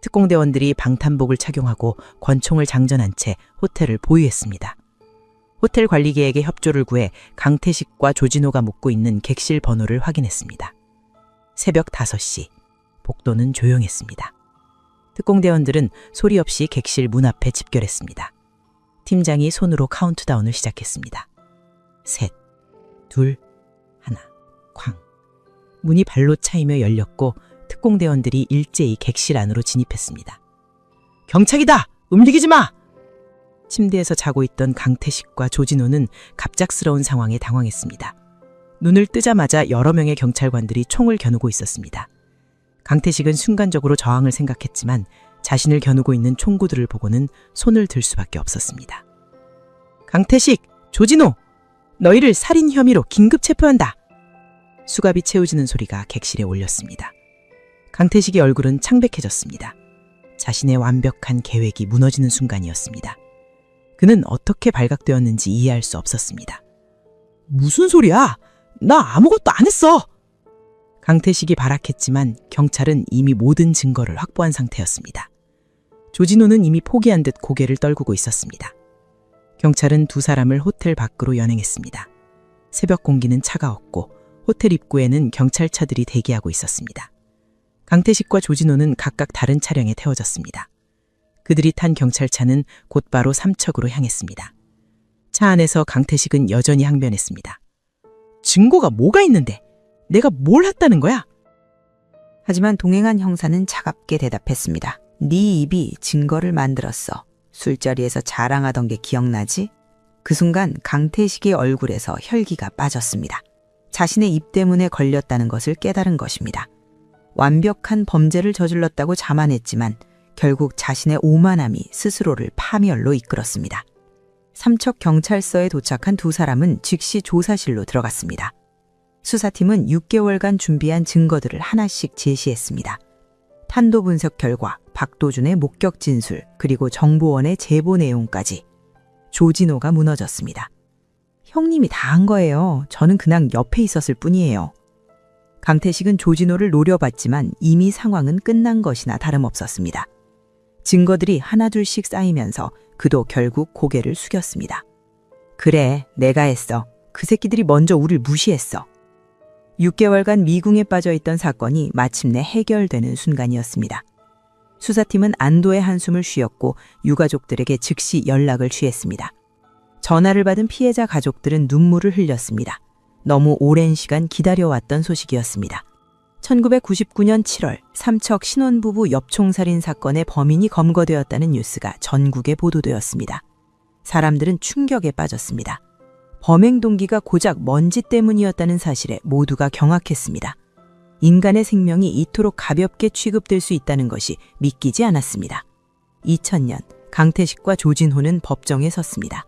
특공대원들이 방탄복을 착용하고 권총을 장전한 채 호텔을 보유했습니다. 호텔 관리계에게 협조를 구해 강태식과 조진호가 묵고 있는 객실 번호를 확인했습니다. 새벽 5시, 복도는 조용했습니다. 특공대원들은 소리 없이 객실 문 앞에 집결했습니다. 팀장이 손으로 카운트다운을 시작했습니다. 3, 2, 1, 쾅. 문이 발로 차이며 열렸고 특공대원들이 일제히 객실 안으로 진입했습니다. 경찰이다! 움직이지 마! 침대에서 자고 있던 강태식과 조진호는 갑작스러운 상황에 당황했습니다. 눈을 뜨자마자 여러 명의 경찰관들이 총을 겨누고 있었습니다. 강태식은 순간적으로 저항을 생각했지만 자신을 겨누고 있는 총구들을 보고는 손을 들 수밖에 없었습니다. 강태식, 조진호, 너희를 살인 혐의로 긴급 체포한다. 수갑이 채워지는 소리가 객실에 울렸습니다. 강태식의 얼굴은 창백해졌습니다. 자신의 완벽한 계획이 무너지는 순간이었습니다. 그는 어떻게 발각되었는지 이해할 수 없었습니다. 무슨 소리야? 나 아무것도 안 했어! 강태식이 발악했지만 경찰은 이미 모든 증거를 확보한 상태였습니다. 조진호는 이미 포기한 듯 고개를 떨구고 있었습니다. 경찰은 두 사람을 호텔 밖으로 연행했습니다. 새벽 공기는 차가웠고 호텔 입구에는 경찰차들이 대기하고 있었습니다. 강태식과 조진호는 각각 다른 차량에 태워졌습니다. 그들이 탄 경찰차는 곧바로 삼척으로 향했습니다. 차 안에서 강태식은 여전히 항변했습니다. 증거가 뭐가 있는데? 내가 뭘 했다는 거야? 하지만 동행한 형사는 차갑게 대답했습니다. 네 입이 증거를 만들었어. 술자리에서 자랑하던 게 기억나지? 그 순간 강태식의 얼굴에서 혈기가 빠졌습니다. 자신의 입 때문에 걸렸다는 것을 깨달은 것입니다. 완벽한 범죄를 저질렀다고 자만했지만 결국 자신의 오만함이 스스로를 파멸로 이끌었습니다. 삼척 경찰서에 도착한 두 사람은 즉시 조사실로 들어갔습니다. 수사팀은 6개월간 준비한 증거들을 하나씩 제시했습니다. 탄도 분석 결과, 박도준의 목격 진술, 그리고 정보원의 제보 내용까지. 조진호가 무너졌습니다. 형님이 다 한 거예요. 저는 그냥 옆에 있었을 뿐이에요. 강태식은 조진호를 노려봤지만 이미 상황은 끝난 것이나 다름없었습니다. 증거들이 하나둘씩 쌓이면서 그도 결국 고개를 숙였습니다. 그래, 내가 했어. 그 새끼들이 먼저 우릴 무시했어. 6개월간 미궁에 빠져있던 사건이 마침내 해결되는 순간이었습니다. 수사팀은 안도의 한숨을 쉬었고 유가족들에게 즉시 연락을 취했습니다. 전화를 받은 피해자 가족들은 눈물을 흘렸습니다. 너무 오랜 시간 기다려왔던 소식이었습니다. 1999년 7월 삼척 신혼부부 엽총살인 사건의 범인이 검거되었다는 뉴스가 전국에 보도되었습니다. 사람들은 충격에 빠졌습니다. 범행 동기가 고작 먼지 때문이었다는 사실에 모두가 경악했습니다. 인간의 생명이 이토록 가볍게 취급될 수 있다는 것이 믿기지 않았습니다. 2000년 강태식과 조진호는 법정에 섰습니다.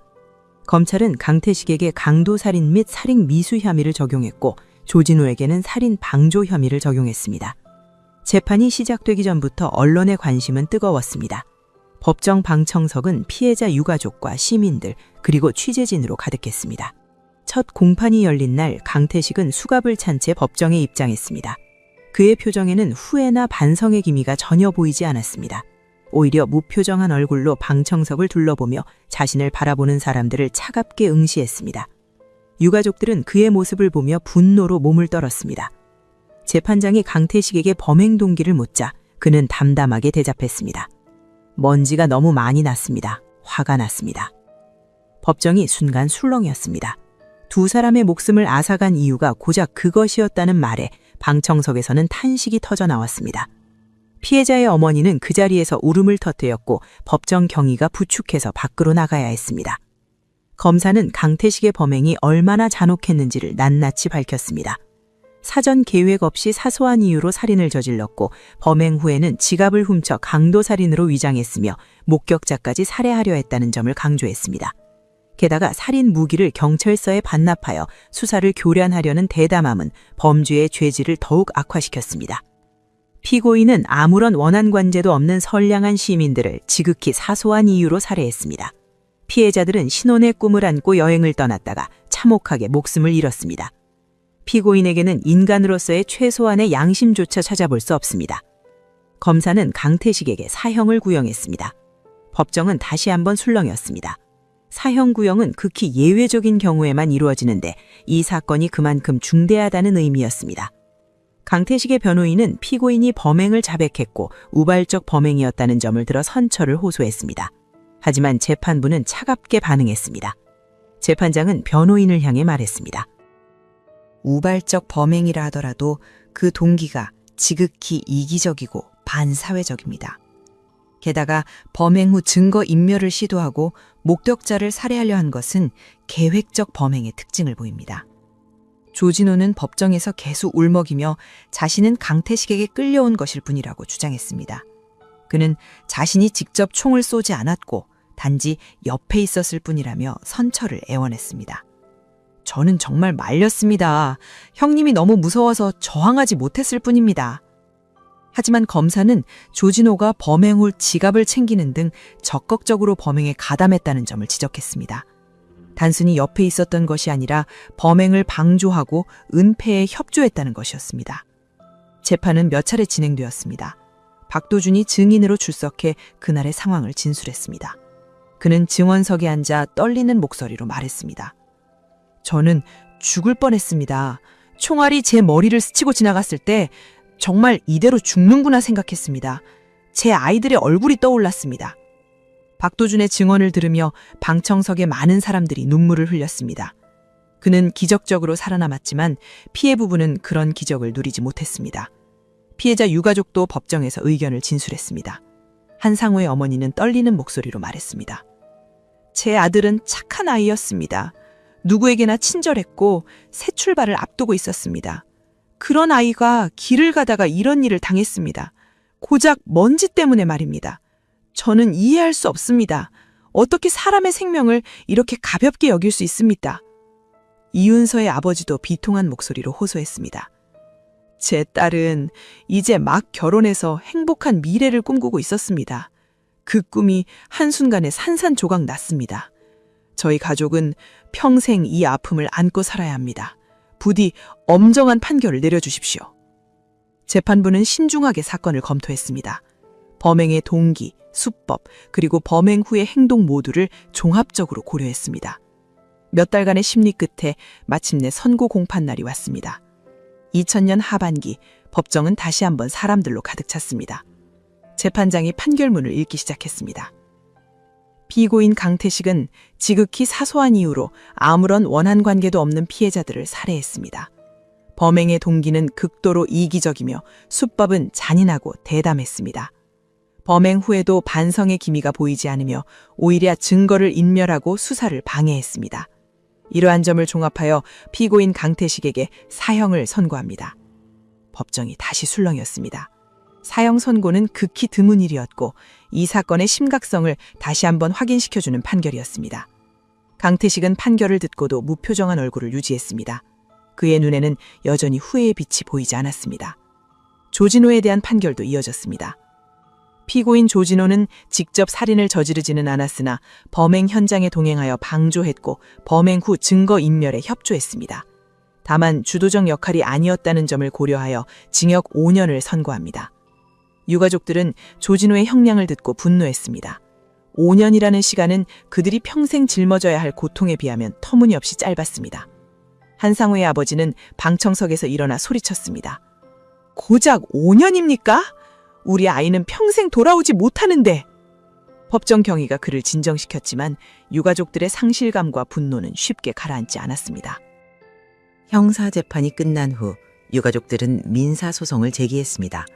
검찰은 강태식에게 강도살인 및 살인 미수 혐의를 적용했고 조진호에게는 살인 방조 혐의를 적용했습니다. 재판이 시작되기 전부터 언론의 관심은 뜨거웠습니다. 법정 방청석은 피해자 유가족과 시민들 그리고 취재진으로 가득했습니다. 첫 공판이 열린 날 강태식은 수갑을 찬 채 법정에 입장했습니다. 그의 표정에는 후회나 반성의 기미가 전혀 보이지 않았습니다. 오히려 무표정한 얼굴로 방청석을 둘러보며 자신을 바라보는 사람들을 차갑게 응시했습니다. 유가족들은 그의 모습을 보며 분노로 몸을 떨었습니다. 재판장이 강태식에게 범행 동기를 묻자 그는 담담하게 대답했습니다. 먼지가 너무 많이 났습니다. 화가 났습니다. 법정이 순간 술렁이었습니다. 두 사람의 목숨을 앗아간 이유가 고작 그것이었다는 말에 방청석에서는 탄식이 터져 나왔습니다. 피해자의 어머니는 그 자리에서 울음을 터뜨렸고 법정 경위가 부축해서 밖으로 나가야 했습니다. 검사는 강태식의 범행이 얼마나 잔혹했는지를 낱낱이 밝혔습니다. 사전 계획 없이 사소한 이유로 살인을 저질렀고 범행 후에는 지갑을 훔쳐 강도살인으로 위장했으며 목격자까지 살해하려 했다는 점을 강조했습니다. 게다가 살인 무기를 경찰서에 반납하여 수사를 교란하려는 대담함은 범죄의 죄질을 더욱 악화시켰습니다. 피고인은 아무런 원한 관계도 없는 선량한 시민들을 지극히 사소한 이유로 살해했습니다. 피해자들은 신혼의 꿈을 안고 여행을 떠났다가 참혹하게 목숨을 잃었습니다. 피고인에게는 인간으로서의 최소한의 양심조차 찾아볼 수 없습니다. 검사는 강태식에게 사형을 구형했습니다. 법정은 다시 한번 술렁였습니다. 사형 구형은 극히 예외적인 경우에만 이루어지는데 이 사건이 그만큼 중대하다는 의미였습니다. 강태식의 변호인은 피고인이 범행을 자백했고 우발적 범행이었다는 점을 들어 선처를 호소했습니다. 하지만 재판부는 차갑게 반응했습니다. 재판장은 변호인을 향해 말했습니다. 우발적 범행이라 하더라도 그 동기가 지극히 이기적이고 반사회적입니다. 게다가 범행 후 증거 인멸을 시도하고 목격자를 살해하려 한 것은 계획적 범행의 특징을 보입니다. 조진호는 법정에서 계속 울먹이며 자신은 강태식에게 끌려온 것일 뿐이라고 주장했습니다. 그는 자신이 직접 총을 쏘지 않았고 단지 옆에 있었을 뿐이라며 선처를 애원했습니다. 저는 정말 말렸습니다. 형님이 너무 무서워서 저항하지 못했을 뿐입니다. 하지만 검사는 조진호가 범행 후 지갑을 챙기는 등 적극적으로 범행에 가담했다는 점을 지적했습니다. 단순히 옆에 있었던 것이 아니라 범행을 방조하고 은폐에 협조했다는 것이었습니다. 재판은 몇 차례 진행되었습니다. 박도준이 증인으로 출석해 그날의 상황을 진술했습니다. 그는 증언석에 앉아 떨리는 목소리로 말했습니다. 저는 죽을 뻔했습니다. 총알이 제 머리를 스치고 지나갔을 때 정말 이대로 죽는구나 생각했습니다. 제 아이들의 얼굴이 떠올랐습니다. 박도준의 증언을 들으며 방청석에 많은 사람들이 눈물을 흘렸습니다. 그는 기적적으로 살아남았지만 피해 부부는 그런 기적을 누리지 못했습니다. 피해자 유가족도 법정에서 의견을 진술했습니다. 한상우의 어머니는 떨리는 목소리로 말했습니다. 제 아들은 착한 아이였습니다. 누구에게나 친절했고 새 출발을 앞두고 있었습니다. 그런 아이가 길을 가다가 이런 일을 당했습니다. 고작 먼지 때문에 말입니다. 저는 이해할 수 없습니다. 어떻게 사람의 생명을 이렇게 가볍게 여길 수 있습니까? 이윤서의 아버지도 비통한 목소리로 호소했습니다. 제 딸은 이제 막 결혼해서 행복한 미래를 꿈꾸고 있었습니다. 그 꿈이 한순간에 산산조각 났습니다. 저희 가족은 평생 이 아픔을 안고 살아야 합니다. 부디 엄정한 판결을 내려주십시오. 재판부는 신중하게 사건을 검토했습니다. 범행의 동기, 수법, 그리고 범행 후의 행동 모두를 종합적으로 고려했습니다. 몇 달간의 심리 끝에 마침내 선고 공판날이 왔습니다. 2000년 하반기 법정은 다시 한번 사람들로 가득 찼습니다. 재판장이 판결문을 읽기 시작했습니다. 피고인 강태식은 지극히 사소한 이유로 아무런 원한 관계도 없는 피해자들을 살해했습니다. 범행의 동기는 극도로 이기적이며 수법은 잔인하고 대담했습니다. 범행 후에도 반성의 기미가 보이지 않으며 오히려 증거를 인멸하고 수사를 방해했습니다. 이러한 점을 종합하여 피고인 강태식에게 사형을 선고합니다. 법정이 다시 술렁였습니다. 사형 선고는 극히 드문 일이었고 이 사건의 심각성을 다시 한번 확인시켜주는 판결이었습니다. 강태식은 판결을 듣고도 무표정한 얼굴을 유지했습니다. 그의 눈에는 여전히 후회의 빛이 보이지 않았습니다. 조진호에 대한 판결도 이어졌습니다. 피고인 조진호는 직접 살인을 저지르지는 않았으나 범행 현장에 동행하여 방조했고 범행 후 증거 인멸에 협조했습니다. 다만 주도적 역할이 아니었다는 점을 고려하여 징역 5년을 선고합니다. 유가족들은 조진호의 형량을 듣고 분노했습니다. 5년이라는 시간은 그들이 평생 짊어져야 할 고통에 비하면 터무니없이 짧았습니다. 한상우의 아버지는 방청석에서 일어나 소리쳤습니다. 고작 5년입니까? 우리 아이는 평생 돌아오지 못하는데. 법정 경위가 그를 진정시켰지만 유가족들의 상실감과 분노는 쉽게 가라앉지 않았습니다. 형사재판이 끝난 후 유가족들은 민사소송을 제기했습니다.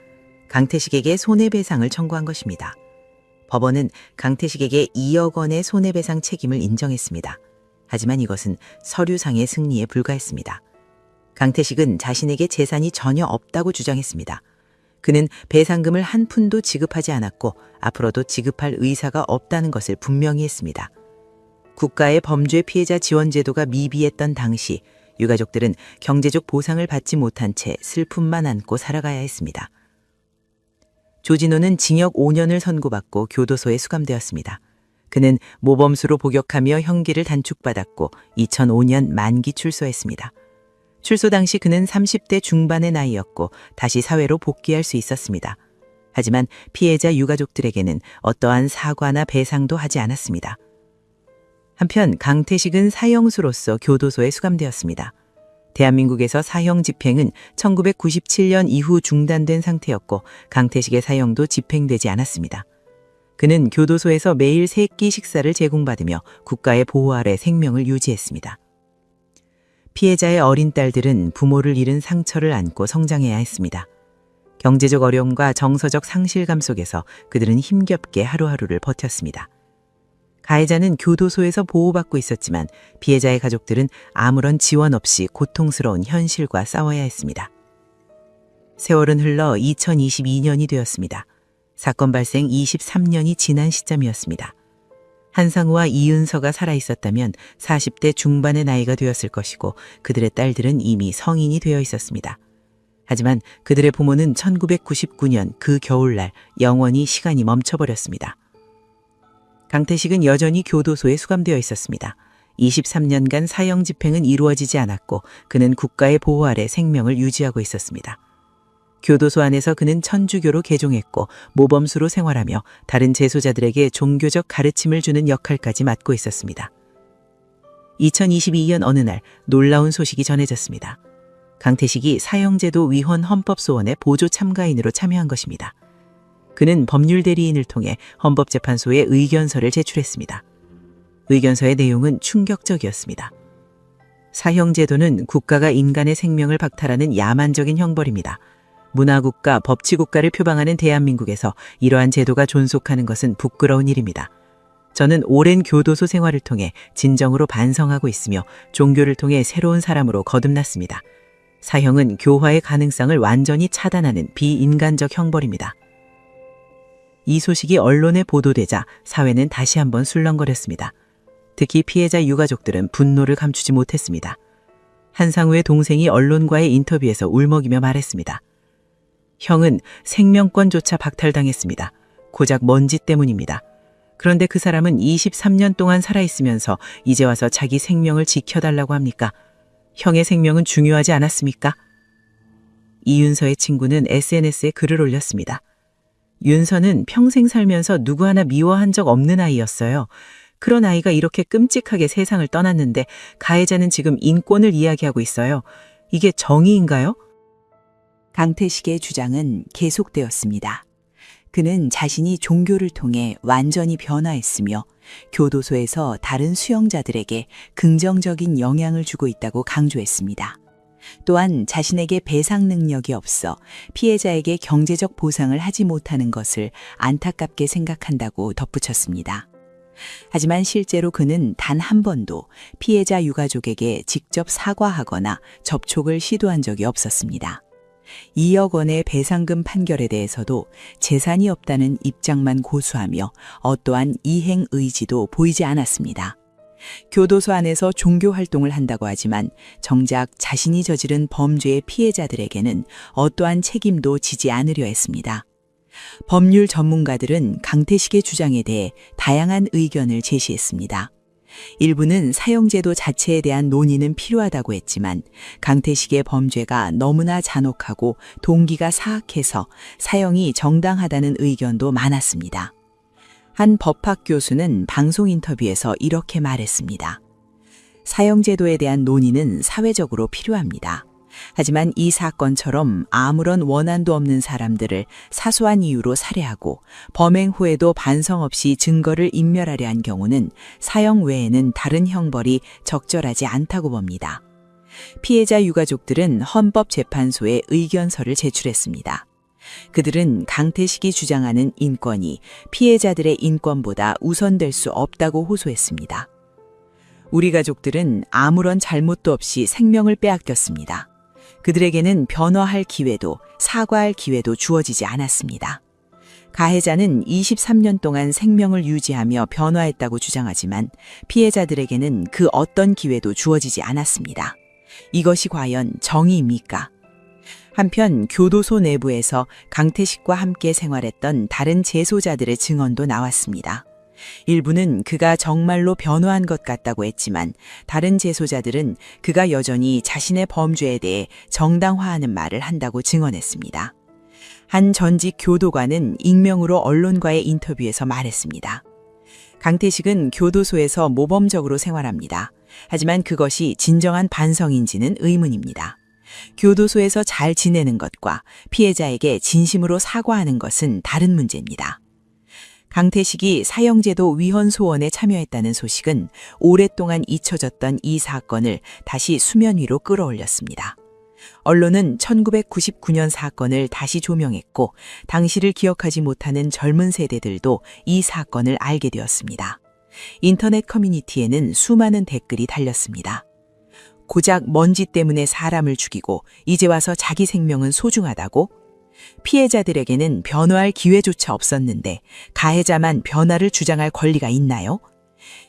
강태식에게 손해배상을 청구한 것입니다. 법원은 강태식에게 2억 원의 손해배상 책임을 인정했습니다. 하지만 이것은 서류상의 승리에 불과했습니다. 강태식은 자신에게 재산이 전혀 없다고 주장했습니다. 그는 배상금을 한 푼도 지급하지 않았고 앞으로도 지급할 의사가 없다는 것을 분명히 했습니다. 국가의 범죄 피해자 지원 제도가 미비했던 당시 유가족들은 경제적 보상을 받지 못한 채 슬픔만 안고 살아가야 했습니다. 조진호는 징역 5년을 선고받고 교도소에 수감되었습니다. 그는 모범수로 복역하며 형기를 단축받았고 2005년 만기 출소했습니다. 출소 당시 그는 30대 중반의 나이였고 다시 사회로 복귀할 수 있었습니다. 하지만 피해자 유가족들에게는 어떠한 사과나 배상도 하지 않았습니다. 한편 강태식은 사형수로서 교도소에 수감되었습니다. 대한민국에서 사형 집행은 1997년 이후 중단된 상태였고 강태식의 사형도 집행되지 않았습니다. 그는 교도소에서 매일 3끼 식사를 제공받으며 국가의 보호 아래 생명을 유지했습니다. 피해자의 어린 딸들은 부모를 잃은 상처를 안고 성장해야 했습니다. 경제적 어려움과 정서적 상실감 속에서 그들은 힘겹게 하루하루를 버텼습니다. 가해자는 교도소에서 보호받고 있었지만 피해자의 가족들은 아무런 지원 없이 고통스러운 현실과 싸워야 했습니다. 세월은 흘러 2022년이 되었습니다. 사건 발생 23년이 지난 시점이었습니다. 한상우와 이은서가 살아있었다면 40대 중반의 나이가 되었을 것이고 그들의 딸들은 이미 성인이 되어 있었습니다. 하지만 그들의 부모는 1999년 그 겨울날 영원히 시간이 멈춰버렸습니다. 강태식은 여전히 교도소에 수감되어 있었습니다. 23년간 사형 집행은 이루어지지 않았고 그는 국가의 보호 아래 생명을 유지하고 있었습니다. 교도소 안에서 그는 천주교로 개종했고 모범수로 생활하며 다른 재소자들에게 종교적 가르침을 주는 역할까지 맡고 있었습니다. 2022년 어느 날 놀라운 소식이 전해졌습니다. 강태식이 사형제도 위헌 헌법소원의 보조 참가인으로 참여한 것입니다. 그는 법률 대리인을 통해 헌법재판소에 의견서를 제출했습니다. 의견서의 내용은 충격적이었습니다. 사형제도는 국가가 인간의 생명을 박탈하는 야만적인 형벌입니다. 문화국가, 법치국가를 표방하는 대한민국에서 이러한 제도가 존속하는 것은 부끄러운 일입니다. 저는 오랜 교도소 생활을 통해 진정으로 반성하고 있으며 종교를 통해 새로운 사람으로 거듭났습니다. 사형은 교화의 가능성을 완전히 차단하는 비인간적 형벌입니다. 이 소식이 언론에 보도되자 사회는 다시 한번 술렁거렸습니다. 특히 피해자 유가족들은 분노를 감추지 못했습니다. 한상우의 동생이 언론과의 인터뷰에서 울먹이며 말했습니다. 형은 생명권조차 박탈당했습니다. 고작 먼지 때문입니다. 그런데 그 사람은 23년 동안 살아있으면서 이제 와서 자기 생명을 지켜달라고 합니까? 형의 생명은 중요하지 않았습니까? 이윤서의 친구는 SNS에 글을 올렸습니다. 윤서는 평생 살면서 누구 하나 미워한 적 없는 아이였어요. 그런 아이가 이렇게 끔찍하게 세상을 떠났는데 가해자는 지금 인권을 이야기하고 있어요. 이게 정의인가요? 강태식의 주장은 계속되었습니다. 그는 자신이 종교를 통해 완전히 변화했으며 교도소에서 다른 수용자들에게 긍정적인 영향을 주고 있다고 강조했습니다. 또한 자신에게 배상 능력이 없어 피해자에게 경제적 보상을 하지 못하는 것을 안타깝게 생각한다고 덧붙였습니다. 하지만 실제로 그는 단 한 번도 피해자 유가족에게 직접 사과하거나 접촉을 시도한 적이 없었습니다. 2억 원의 배상금 판결에 대해서도 재산이 없다는 입장만 고수하며 어떠한 이행 의지도 보이지 않았습니다. 교도소 안에서 종교 활동을 한다고 하지만 정작 자신이 저지른 범죄의 피해자들에게는 어떠한 책임도 지지 않으려 했습니다. 법률 전문가들은 강태식의 주장에 대해 다양한 의견을 제시했습니다. 일부는 사형제도 자체에 대한 논의는 필요하다고 했지만 강태식의 범죄가 너무나 잔혹하고 동기가 사악해서 사형이 정당하다는 의견도 많았습니다. 한 법학 교수는 방송 인터뷰에서 이렇게 말했습니다. 사형제도에 대한 논의는 사회적으로 필요합니다. 하지만 이 사건처럼 아무런 원한도 없는 사람들을 사소한 이유로 살해하고 범행 후에도 반성 없이 증거를 인멸하려 한 경우는 사형 외에는 다른 형벌이 적절하지 않다고 봅니다. 피해자 유가족들은 헌법재판소에 의견서를 제출했습니다. 그들은 강태식이 주장하는 인권이 피해자들의 인권보다 우선될 수 없다고 호소했습니다. 우리 가족들은 아무런 잘못도 없이 생명을 빼앗겼습니다. 그들에게는 변화할 기회도 사과할 기회도 주어지지 않았습니다. 가해자는 23년 동안 생명을 유지하며 변화했다고 주장하지만 피해자들에게는 그 어떤 기회도 주어지지 않았습니다. 이것이 과연 정의입니까? 한편 교도소 내부에서 강태식과 함께 생활했던 다른 재소자들의 증언도 나왔습니다. 일부는 그가 정말로 변화한 것 같다고 했지만 다른 재소자들은 그가 여전히 자신의 범죄에 대해 정당화하는 말을 한다고 증언했습니다. 한 전직 교도관은 익명으로 언론과의 인터뷰에서 말했습니다. 강태식은 교도소에서 모범적으로 생활합니다. 하지만 그것이 진정한 반성인지는 의문입니다. 교도소에서 잘 지내는 것과 피해자에게 진심으로 사과하는 것은 다른 문제입니다. 강태식이 사형제도 위헌 소원에 참여했다는 소식은 오랫동안 잊혀졌던 이 사건을 다시 수면 위로 끌어올렸습니다. 언론은 1999년 사건을 다시 조명했고 당시를 기억하지 못하는 젊은 세대들도 이 사건을 알게 되었습니다. 인터넷 커뮤니티에는 수많은 댓글이 달렸습니다. 고작 먼지 때문에 사람을 죽이고 이제 와서 자기 생명은 소중하다고? 피해자들에게는 변화할 기회조차 없었는데 가해자만 변화를 주장할 권리가 있나요?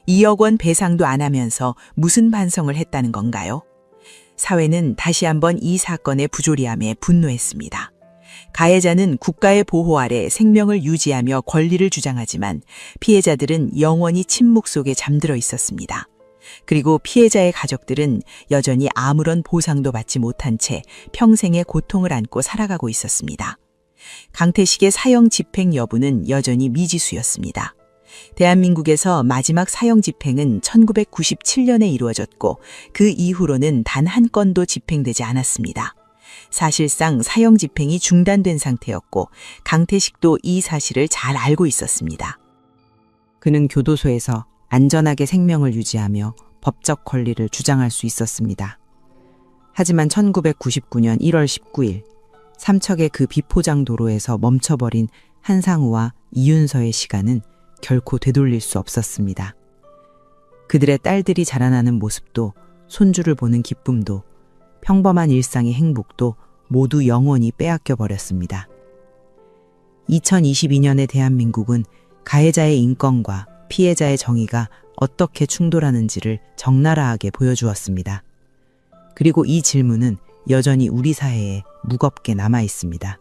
2억 원 배상도 안 하면서 무슨 반성을 했다는 건가요? 사회는 다시 한번 이 사건의 부조리함에 분노했습니다. 가해자는 국가의 보호 아래 생명을 유지하며 권리를 주장하지만 피해자들은 영원히 침묵 속에 잠들어 있었습니다. 그리고 피해자의 가족들은 여전히 아무런 보상도 받지 못한 채 평생의 고통을 안고 살아가고 있었습니다. 강태식의 사형 집행 여부는 여전히 미지수였습니다. 대한민국에서 마지막 사형 집행은 1997년에 이루어졌고 그 이후로는 단 한 건도 집행되지 않았습니다. 사실상 사형 집행이 중단된 상태였고 강태식도 이 사실을 잘 알고 있었습니다. 그는 교도소에서 안전하게 생명을 유지하며 법적 권리를 주장할 수 있었습니다. 하지만 1999년 1월 19일 삼척의 그 비포장 도로에서 멈춰버린 한상우와 이윤서의 시간은 결코 되돌릴 수 없었습니다. 그들의 딸들이 자라나는 모습도 손주를 보는 기쁨도 평범한 일상의 행복도 모두 영원히 빼앗겨 버렸습니다. 2022년의 대한민국은 가해자의 인권과 피해자의 정의가 어떻게 충돌하는지를 적나라하게 보여주었습니다. 그리고 이 질문은 여전히 우리 사회에 무겁게 남아 있습니다.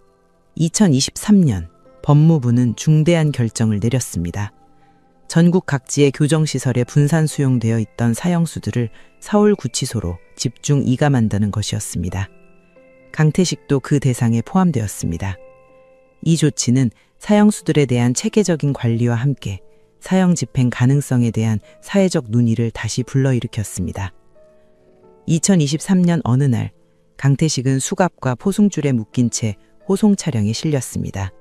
2023년 법무부는 중대한 결정을 내렸습니다. 전국 각지의 교정시설에 분산 수용되어 있던 사형수들을 서울구치소로 집중 이감한다는 것이었습니다. 강태식도 그 대상에 포함되었습니다. 이 조치는 사형수들에 대한 체계적인 관리와 함께 사형 집행 가능성에 대한 사회적 논의를 다시 불러일으켰습니다. 2023년 어느 날 강태식은 수갑과 포승줄에 묶인 채 호송 차량에 실렸습니다.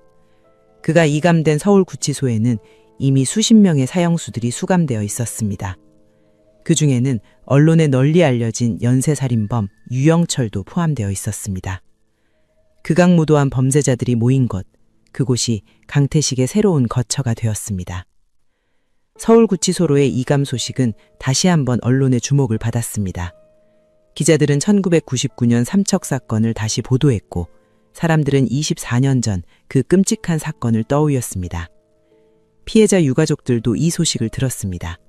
그가 이감된 서울구치소에는 이미 수십 명의 사형수들이 수감되어 있었습니다. 그 중에는 언론에 널리 알려진 연쇄살인범 유영철도 포함되어 있었습니다. 극악무도한 범죄자들이 모인 곳, 그곳이 강태식의 새로운 거처가 되었습니다. 서울구치소로의 이감 소식은 다시 한번 언론의 주목을 받았습니다. 기자들은 1999년 삼척 사건을 다시 보도했고 사람들은 24년 전 그 끔찍한 사건을 떠올렸습니다. 피해자 유가족들도 이 소식을 들었습니다.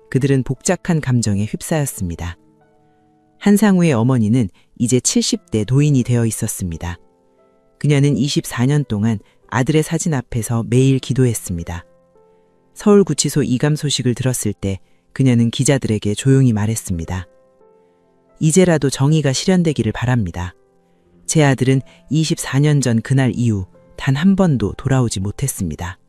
그들은 복잡한 감정에 휩싸였습니다. 한상우의 어머니는 이제 70대 노인이 되어 있었습니다. 그녀는 24년 동안 아들의 사진 앞에서 매일 기도했습니다. 서울구치소 이감 소식을 들었을 때 그녀는 기자들에게 조용히 말했습니다. 이제라도 정의가 실현되기를 바랍니다. 제 아들은 24년 전 그날 이후 단 한 번도 돌아오지 못했습니다.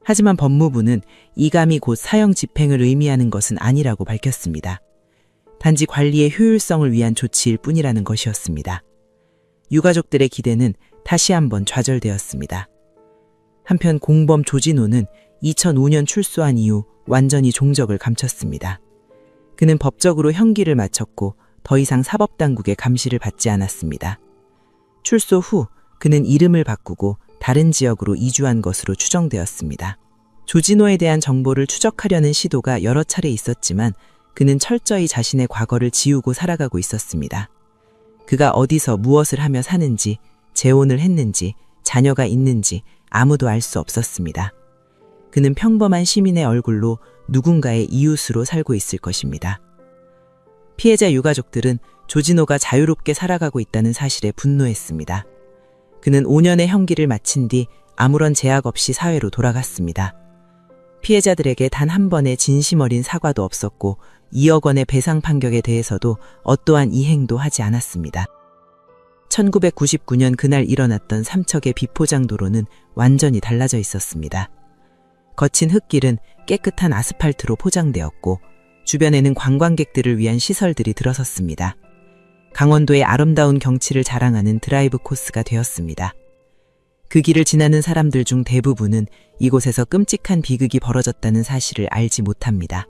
하지만 법무부는 이감이 곧 사형 집행을 의미하는 것은 아니라고 밝혔습니다. 단지 관리의 효율성을 위한 조치일 뿐이라는 것이었습니다. 유가족들의 기대는 다시 한번 좌절되었습니다. 한편 공범 조진호는 2005년 출소한 이후 완전히 종적을 감췄습니다. 그는 법적으로 형기를 마쳤고 더 이상 사법당국의 감시를 받지 않았습니다. 출소 후 그는 이름을 바꾸고 다른 지역으로 이주한 것으로 추정되었습니다. 조진호에 대한 정보를 추적하려는 시도가 여러 차례 있었지만 그는 철저히 자신의 과거를 지우고 살아가고 있었습니다. 그가 어디서 무엇을 하며 사는지, 재혼을 했는지, 자녀가 있는지 아무도 알 수 없었습니다. 그는 평범한 시민의 얼굴로 누군가의 이웃으로 살고 있을 것입니다. 피해자 유가족들은 조진호가 자유롭게 살아가고 있다는 사실에 분노했습니다. 그는 5년의 형기를 마친 뒤 아무런 제약 없이 사회로 돌아갔습니다. 피해자들에게 단 한 번의 진심 어린 사과도 없었고 2억 원의 배상 판결에 대해서도 어떠한 이행도 하지 않았습니다. 1999년 그날 일어났던 삼척의 비포장 도로는 완전히 달라져 있었습니다. 거친 흙길은 깨끗한 아스팔트로 포장되었고 주변에는 관광객들을 위한 시설들이 들어섰습니다. 강원도의 아름다운 경치를 자랑하는 드라이브 코스가 되었습니다. 그 길을 지나는 사람들 중 대부분은 이곳에서 끔찍한 비극이 벌어졌다는 사실을 알지 못합니다.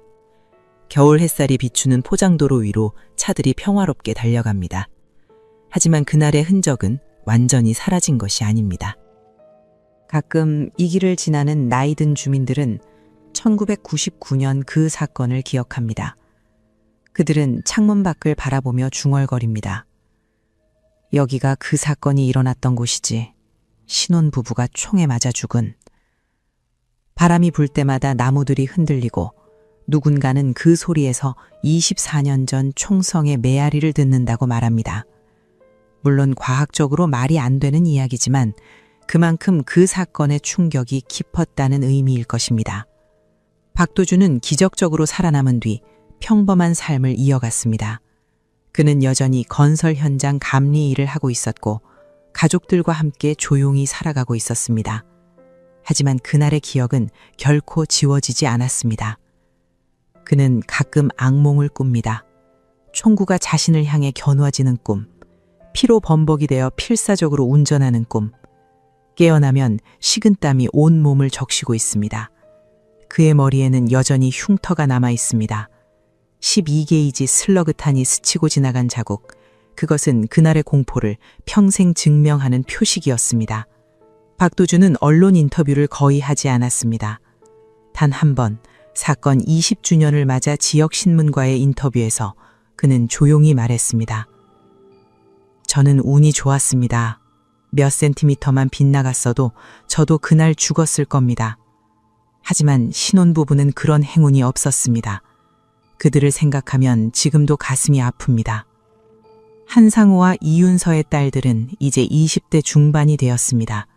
겨울 햇살이 비추는 포장도로 위로 차들이 평화롭게 달려갑니다. 하지만 그날의 흔적은 완전히 사라진 것이 아닙니다. 가끔 이 길을 지나는 나이든 주민들은 1999년 그 사건을 기억합니다. 그들은 창문 밖을 바라보며 중얼거립니다. 여기가 그 사건이 일어났던 곳이지. 신혼부부가 총에 맞아 죽은. 바람이 불 때마다 나무들이 흔들리고 누군가는 그 소리에서 24년 전 총성의 메아리를 듣는다고 말합니다. 물론 과학적으로 말이 안 되는 이야기지만 그만큼 그 사건의 충격이 깊었다는 의미일 것입니다. 박도준은 기적적으로 살아남은 뒤 평범한 삶을 이어갔습니다. 그는 여전히 건설 현장 감리 일을 하고 있었고 가족들과 함께 조용히 살아가고 있었습니다. 하지만 그날의 기억은 결코 지워지지 않았습니다. 그는 가끔 악몽을 꿉니다. 총구가 자신을 향해 겨누어지는 꿈, 피로 범벅이 되어 필사적으로 운전하는 꿈. 깨어나면 식은땀이 온 몸을 적시고 있습니다. 그의 머리에는 여전히 흉터가 남아 있습니다. 12게이지 슬러그탄이 스치고 지나간 자국, 그것은 그날의 공포를 평생 증명하는 표식이었습니다. 박도준은 언론 인터뷰를 거의 하지 않았습니다. 단 한 번 사건 20주년을 맞아 지역신문과의 인터뷰에서 그는 조용히 말했습니다. 저는 운이 좋았습니다. 몇 센티미터만 빗나갔어도 저도 그날 죽었을 겁니다. 하지만 신혼부부는 그런 행운이 없었습니다. 그들을 생각하면 지금도 가슴이 아픕니다. 한상우와 이윤서의 딸들은 이제 20대 중반이 되었습니다.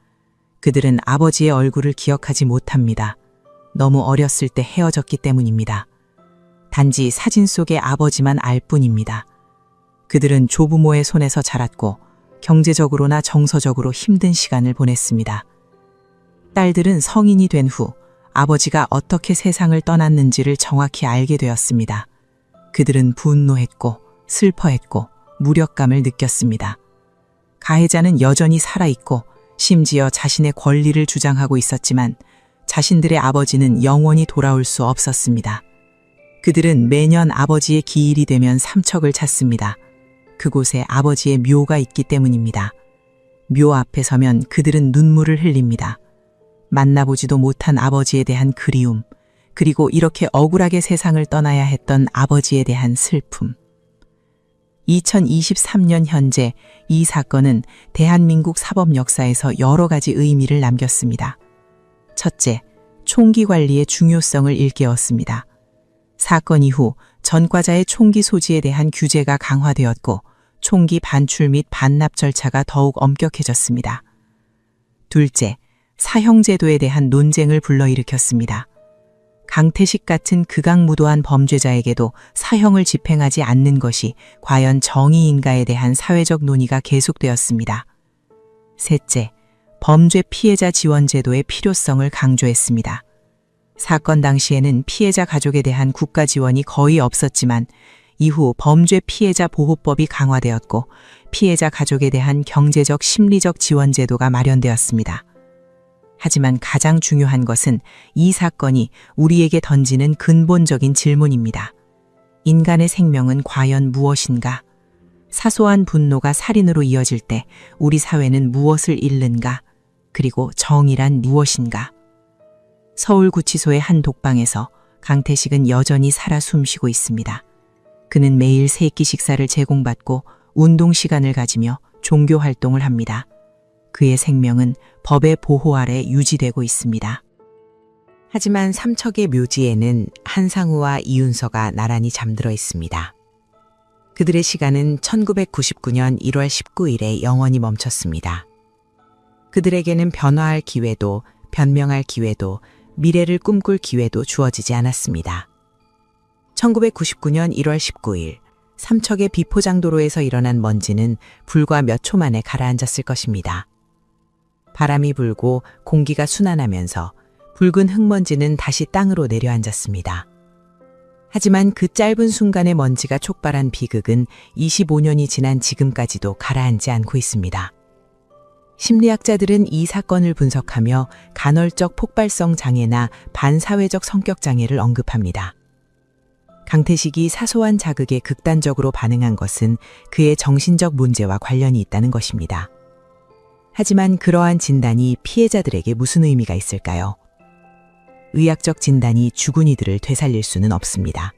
그들은 아버지의 얼굴을 기억하지 못합니다. 너무 어렸을 때 헤어졌기 때문입니다. 단지 사진 속의 아버지만 알 뿐입니다. 그들은 조부모의 손에서 자랐고 경제적으로나 정서적으로 힘든 시간을 보냈습니다. 딸들은 성인이 된 후 아버지가 어떻게 세상을 떠났는지를 정확히 알게 되었습니다. 그들은 분노했고 슬퍼했고 무력감을 느꼈습니다. 가해자는 여전히 살아있고 심지어 자신의 권리를 주장하고 있었지만 자신들의 아버지는 영원히 돌아올 수 없었습니다. 그들은 매년 아버지의 기일이 되면 삼척을 찾습니다. 그곳에 아버지의 묘가 있기 때문입니다. 묘 앞에 서면 그들은 눈물을 흘립니다. 만나보지도 못한 아버지에 대한 그리움, 그리고 이렇게 억울하게 세상을 떠나야 했던 아버지에 대한 슬픔. 2023년 현재 이 사건은 대한민국 사법 역사에서 여러 가지 의미를 남겼습니다. 첫째, 총기 관리의 중요성을 일깨웠습니다. 사건 이후 전과자의 총기 소지에 대한 규제가 강화되었고 총기 반출 및 반납 절차가 더욱 엄격해졌습니다. 둘째, 사형제도에 대한 논쟁을 불러일으켰습니다. 강태식 같은 극악무도한 범죄자에게도 사형을 집행하지 않는 것이 과연 정의인가에 대한 사회적 논의가 계속되었습니다. 셋째, 범죄 피해자 지원 제도의 필요성을 강조했습니다. 사건 당시에는 피해자 가족에 대한 국가 지원이 거의 없었지만 이후 범죄 피해자 보호법이 강화되었고 피해자 가족에 대한 경제적 심리적 지원 제도가 마련되었습니다. 하지만 가장 중요한 것은 이 사건이 우리에게 던지는 근본적인 질문입니다. 인간의 생명은 과연 무엇인가? 사소한 분노가 살인으로 이어질 때 우리 사회는 무엇을 잃는가? 그리고 정의란 무엇인가? 서울구치소의 한 독방에서 강태식은 여전히 살아 숨쉬고 있습니다. 그는 매일 세끼 식사를 제공받고 운동 시간을 가지며 종교 활동을 합니다. 그의 생명은 법의 보호 아래 유지되고 있습니다. 하지만 삼척의 묘지에는 한상우와 이윤서가 나란히 잠들어 있습니다. 그들의 시간은 1999년 1월 19일에 영원히 멈췄습니다. 그들에게는 변화할 기회도, 변명할 기회도, 미래를 꿈꿀 기회도 주어지지 않았습니다. 1999년 1월 19일, 삼척의 비포장도로에서 일어난 먼지는 불과 몇 초 만에 가라앉았을 것입니다. 바람이 불고 공기가 순환하면서 붉은 흙먼지는 다시 땅으로 내려앉았습니다. 하지만 그 짧은 순간의 먼지가 촉발한 비극은 25년이 지난 지금까지도 가라앉지 않고 있습니다. 심리학자들은 이 사건을 분석하며 간헐적 폭발성 장애나 반사회적 성격 장애를 언급합니다. 강태식이 사소한 자극에 극단적으로 반응한 것은 그의 정신적 문제와 관련이 있다는 것입니다. 하지만 그러한 진단이 피해자들에게 무슨 의미가 있을까요? 의학적 진단이 죽은 이들을 되살릴 수는 없습니다.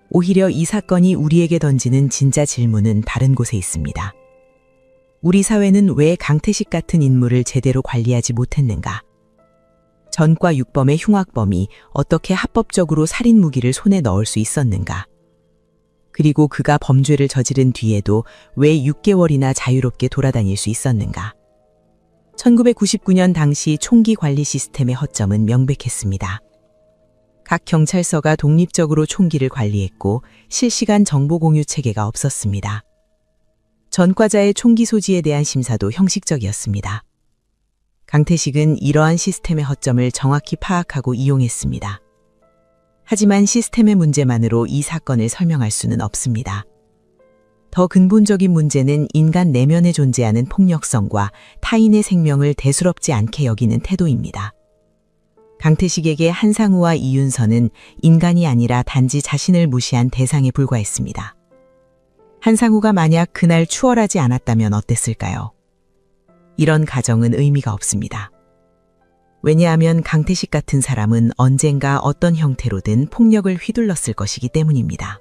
오히려 이 사건이 우리에게 던지는 진짜 질문은 다른 곳에 있습니다. 우리 사회는 왜 강태식 같은 인물을 제대로 관리하지 못했는가? 전과 육범의 흉악범이 어떻게 합법적으로 살인 무기를 손에 넣을 수 있었는가? 그리고 그가 범죄를 저지른 뒤에도 왜 6개월이나 자유롭게 돌아다닐 수 있었는가? 1999년 당시 총기 관리 시스템의 허점은 명백했습니다. 각 경찰서가 독립적으로 총기를 관리했고 실시간 정보 공유 체계가 없었습니다. 전과자의 총기 소지에 대한 심사도 형식적이었습니다. 강태식은 이러한 시스템의 허점을 정확히 파악하고 이용했습니다. 하지만 시스템의 문제만으로 이 사건을 설명할 수는 없습니다. 더 근본적인 문제는 인간 내면에 존재하는 폭력성과 타인의 생명을 대수롭지 않게 여기는 태도입니다. 강태식에게 한상우와 이윤서는 인간이 아니라 단지 자신을 무시한 대상에 불과했습니다. 한상우가 만약 그날 추월하지 않았다면 어땠을까요? 이런 가정은 의미가 없습니다. 왜냐하면 강태식 같은 사람은 언젠가 어떤 형태로든 폭력을 휘둘렀을 것이기 때문입니다.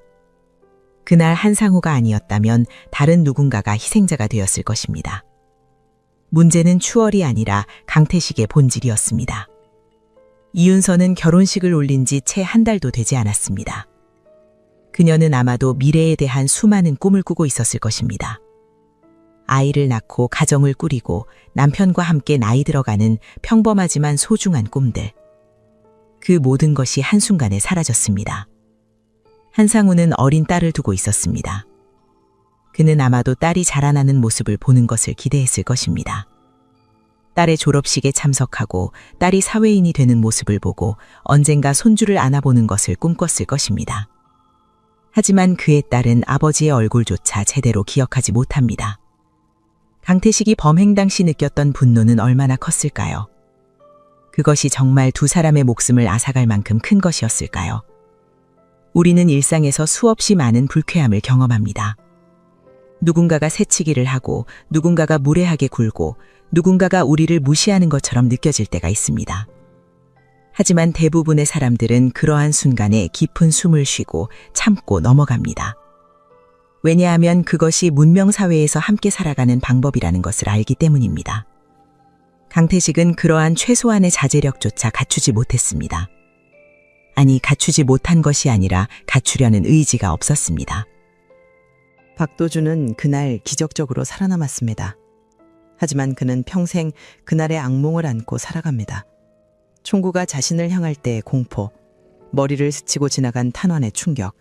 그날 한상우가 아니었다면 다른 누군가가 희생자가 되었을 것입니다. 문제는 추월이 아니라 강태식의 본질이었습니다. 이윤서는 결혼식을 올린 지 채 한 달도 되지 않았습니다. 그녀는 아마도 미래에 대한 수많은 꿈을 꾸고 있었을 것입니다. 아이를 낳고 가정을 꾸리고 남편과 함께 나이 들어가는 평범하지만 소중한 꿈들. 그 모든 것이 한순간에 사라졌습니다. 한상우는 어린 딸을 두고 있었습니다. 그는 아마도 딸이 자라나는 모습을 보는 것을 기대했을 것입니다. 딸의 졸업식에 참석하고 딸이 사회인이 되는 모습을 보고 언젠가 손주를 안아보는 것을 꿈꿨을 것입니다. 하지만 그의 딸은 아버지의 얼굴조차 제대로 기억하지 못합니다. 강태식이 범행 당시 느꼈던 분노는 얼마나 컸을까요? 그것이 정말 두 사람의 목숨을 앗아갈 만큼 큰 것이었을까요? 우리는 일상에서 수없이 많은 불쾌함을 경험합니다. 누군가가 새치기를 하고 누군가가 무례하게 굴고 누군가가 우리를 무시하는 것처럼 느껴질 때가 있습니다. 하지만 대부분의 사람들은 그러한 순간에 깊은 숨을 쉬고 참고 넘어갑니다. 왜냐하면 그것이 문명사회에서 함께 살아가는 방법이라는 것을 알기 때문입니다. 강태식은 그러한 최소한의 자제력조차 갖추지 못했습니다. 아니, 갖추지 못한 것이 아니라 갖추려는 의지가 없었습니다. 박도준은 그날 기적적으로 살아남았습니다. 하지만 그는 평생 그날의 악몽을 안고 살아갑니다. 총구가 자신을 향할 때의 공포, 머리를 스치고 지나간 탄환의 충격,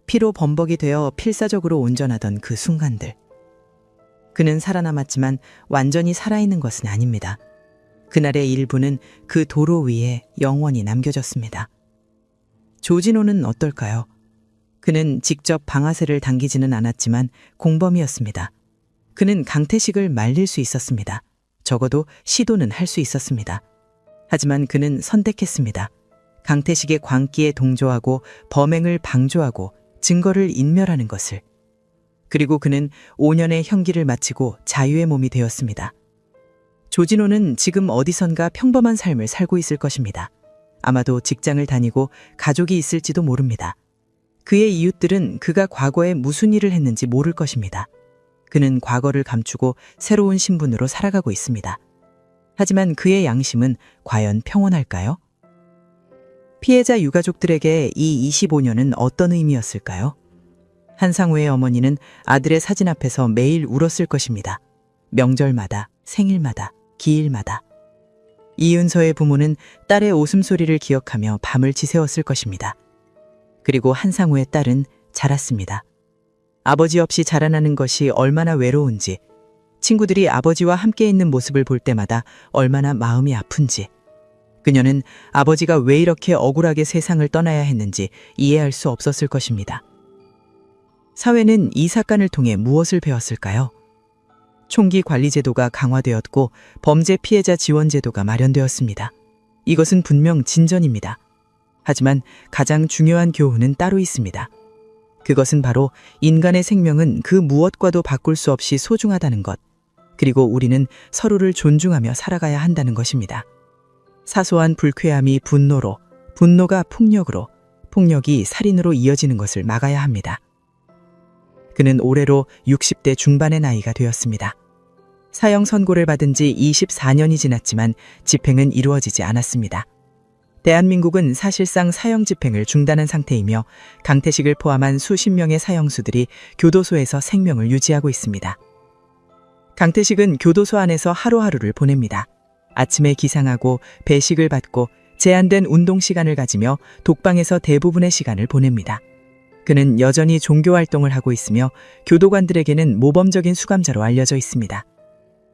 피로 범벅이 되어 필사적으로 온전하던 그 순간들. 그는 살아남았지만 완전히 살아있는 것은 아닙니다. 그날의 일부는 그 도로 위에 영원히 남겨졌습니다. 조진호는 어떨까요? 그는 직접 방아쇠를 당기지는 않았지만 공범이었습니다. 그는 강태식을 말릴 수 있었습니다. 적어도 시도는 할 수 있었습니다. 하지만 그는 선택했습니다. 강태식의 광기에 동조하고 범행을 방조하고 증거를 인멸하는 것을. 그리고 그는 5년의 형기를 마치고 자유의 몸이 되었습니다. 조진호는 지금 어디선가 평범한 삶을 살고 있을 것입니다. 아마도 직장을 다니고 가족이 있을지도 모릅니다. 그의 이웃들은 그가 과거에 무슨 일을 했는지 모를 것입니다. 그는 과거를 감추고 새로운 신분으로 살아가고 있습니다. 하지만 그의 양심은 과연 평온할까요? 피해자 유가족들에게 이 25년은 어떤 의미였을까요? 한상우의 어머니는 아들의 사진 앞에서 매일 울었을 것입니다. 명절마다, 생일마다, 기일마다. 이윤서의 부모는 딸의 웃음소리를 기억하며 밤을 지새웠을 것입니다. 그리고 한상우의 딸은 자랐습니다. 아버지 없이 자라나는 것이 얼마나 외로운지, 친구들이 아버지와 함께 있는 모습을 볼 때마다 얼마나 마음이 아픈지, 그녀는 아버지가 왜 이렇게 억울하게 세상을 떠나야 했는지 이해할 수 없었을 것입니다. 사회는 이 사건을 통해 무엇을 배웠을까요? 총기 관리 제도가 강화되었고 범죄 피해자 지원 제도가 마련되었습니다. 이것은 분명 진전입니다. 하지만 가장 중요한 교훈은 따로 있습니다. 그것은 바로 인간의 생명은 그 무엇과도 바꿀 수 없이 소중하다는 것, 그리고 우리는 서로를 존중하며 살아가야 한다는 것입니다. 사소한 불쾌함이 분노로, 분노가 폭력으로, 폭력이 살인으로 이어지는 것을 막아야 합니다. 그는 올해로 60대 중반의 나이가 되었습니다. 사형 선고를 받은 지 24년이 지났지만 집행은 이루어지지 않았습니다. 대한민국은 사실상 사형 집행을 중단한 상태이며 강태식을 포함한 수십 명의 사형수들이 교도소에서 생명을 유지하고 있습니다. 강태식은 교도소 안에서 하루하루를 보냅니다. 아침에 기상하고 배식을 받고 제한된 운동 시간을 가지며 독방에서 대부분의 시간을 보냅니다. 그는 여전히 종교 활동을 하고 있으며 교도관들에게는 모범적인 수감자로 알려져 있습니다.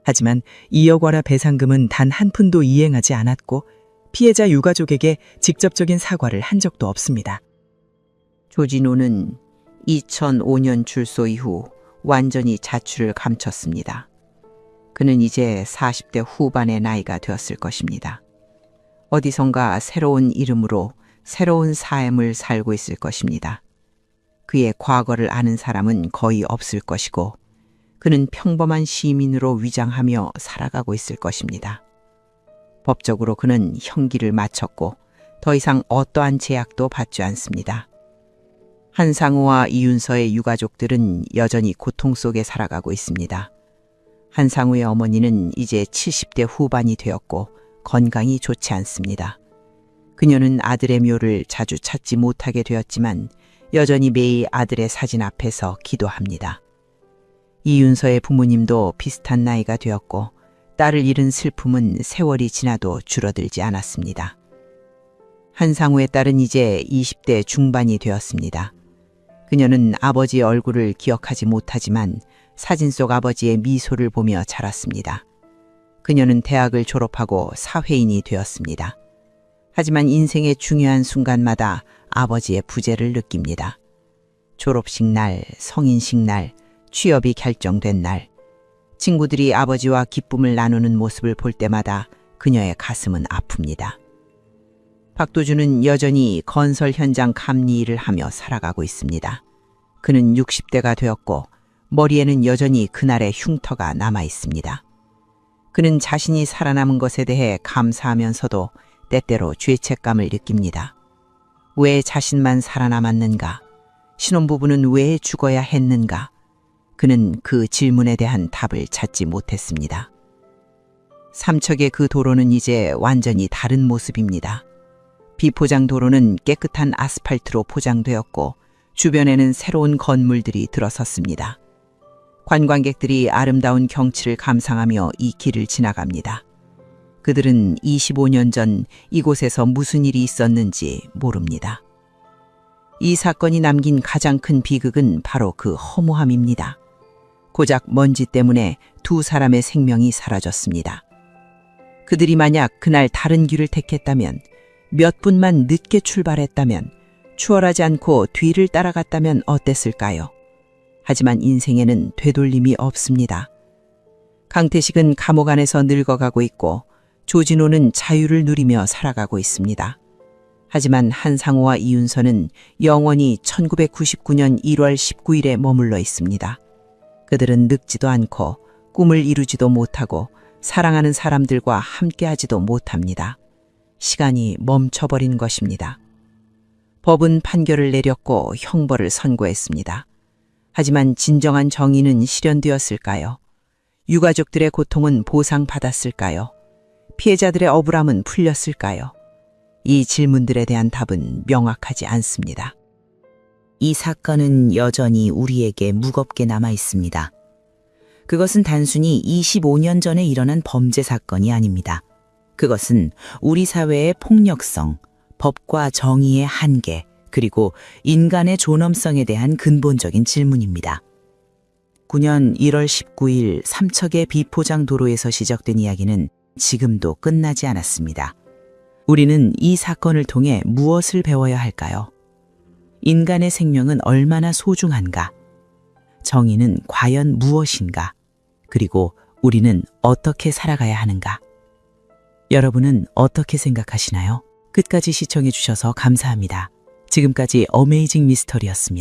하지만 2억 원화 배상금은 단 한 푼도 이행하지 않았고 피해자 유가족에게 직접적인 사과를 한 적도 없습니다. 조진호는 2005년 출소 이후 완전히 자취를 감췄습니다. 그는 이제 40대 후반의 나이가 되었을 것입니다. 어디선가 새로운 이름으로 새로운 삶을 살고 있을 것입니다. 그의 과거를 아는 사람은 거의 없을 것이고 그는 평범한 시민으로 위장하며 살아가고 있을 것입니다. 법적으로 그는 형기를 마쳤고 더 이상 어떠한 제약도 받지 않습니다. 한상우와 이윤서의 유가족들은 여전히 고통 속에 살아가고 있습니다. 한상우의 어머니는 이제 70대 후반이 되었고 건강이 좋지 않습니다. 그녀는 아들의 묘를 자주 찾지 못하게 되었지만 여전히 매일 아들의 사진 앞에서 기도합니다. 이윤서의 부모님도 비슷한 나이가 되었고 딸을 잃은 슬픔은 세월이 지나도 줄어들지 않았습니다. 한상우의 딸은 이제 20대 중반이 되었습니다. 그녀는 아버지의 얼굴을 기억하지 못하지만 사진 속 아버지의 미소를 보며 자랐습니다. 그녀는 대학을 졸업하고 사회인이 되었습니다. 하지만 인생의 중요한 순간마다 아버지의 부재를 느낍니다. 졸업식 날, 성인식 날, 취업이 결정된 날, 친구들이 아버지와 기쁨을 나누는 모습을 볼 때마다 그녀의 가슴은 아픕니다. 박도준은 여전히 건설 현장 감리 일을 하며 살아가고 있습니다. 그는 60대가 되었고 머리에는 여전히 그날의 흉터가 남아 있습니다. 그는 자신이 살아남은 것에 대해 감사하면서도 때때로 죄책감을 느낍니다. 왜 자신만 살아남았는가? 신혼부부는 왜 죽어야 했는가? 그는 그 질문에 대한 답을 찾지 못했습니다. 삼척의 그 도로는 이제 완전히 다른 모습입니다. 비포장 도로는 깨끗한 아스팔트로 포장되었고 주변에는 새로운 건물들이 들어섰습니다. 관광객들이 아름다운 경치를 감상하며 이 길을 지나갑니다. 그들은 25년 전 이곳에서 무슨 일이 있었는지 모릅니다. 이 사건이 남긴 가장 큰 비극은 바로 그 허무함입니다. 고작 먼지 때문에 두 사람의 생명이 사라졌습니다. 그들이 만약 그날 다른 길을 택했다면, 몇 분만 늦게 출발했다면, 추월하지 않고 뒤를 따라갔다면 어땠을까요? 하지만 인생에는 되돌림이 없습니다. 강태식은 감옥 안에서 늙어가고 있고 조진호는 자유를 누리며 살아가고 있습니다. 하지만 한상우와 이윤서는 영원히 1999년 1월 19일에 머물러 있습니다. 그들은 늙지도 않고 꿈을 이루지도 못하고 사랑하는 사람들과 함께하지도 못합니다. 시간이 멈춰버린 것입니다. 법은 판결을 내렸고 형벌을 선고했습니다. 하지만 진정한 정의는 실현되었을까요? 유가족들의 고통은 보상받았을까요? 피해자들의 억울함은 풀렸을까요? 이 질문들에 대한 답은 명확하지 않습니다. 이 사건은 여전히 우리에게 무겁게 남아 있습니다. 그것은 단순히 25년 전에 일어난 범죄 사건이 아닙니다. 그것은 우리 사회의 폭력성, 법과 정의의 한계, 그리고 인간의 존엄성에 대한 근본적인 질문입니다. 9년 1월 19일 삼척의 비포장 도로에서 시작된 이야기는 지금도 끝나지 않았습니다. 우리는 이 사건을 통해 무엇을 배워야 할까요? 인간의 생명은 얼마나 소중한가? 정의는 과연 무엇인가? 그리고 우리는 어떻게 살아가야 하는가? 여러분은 어떻게 생각하시나요? 끝까지 시청해 주셔서 감사합니다. 지금까지 어메이징 미스터리였습니다.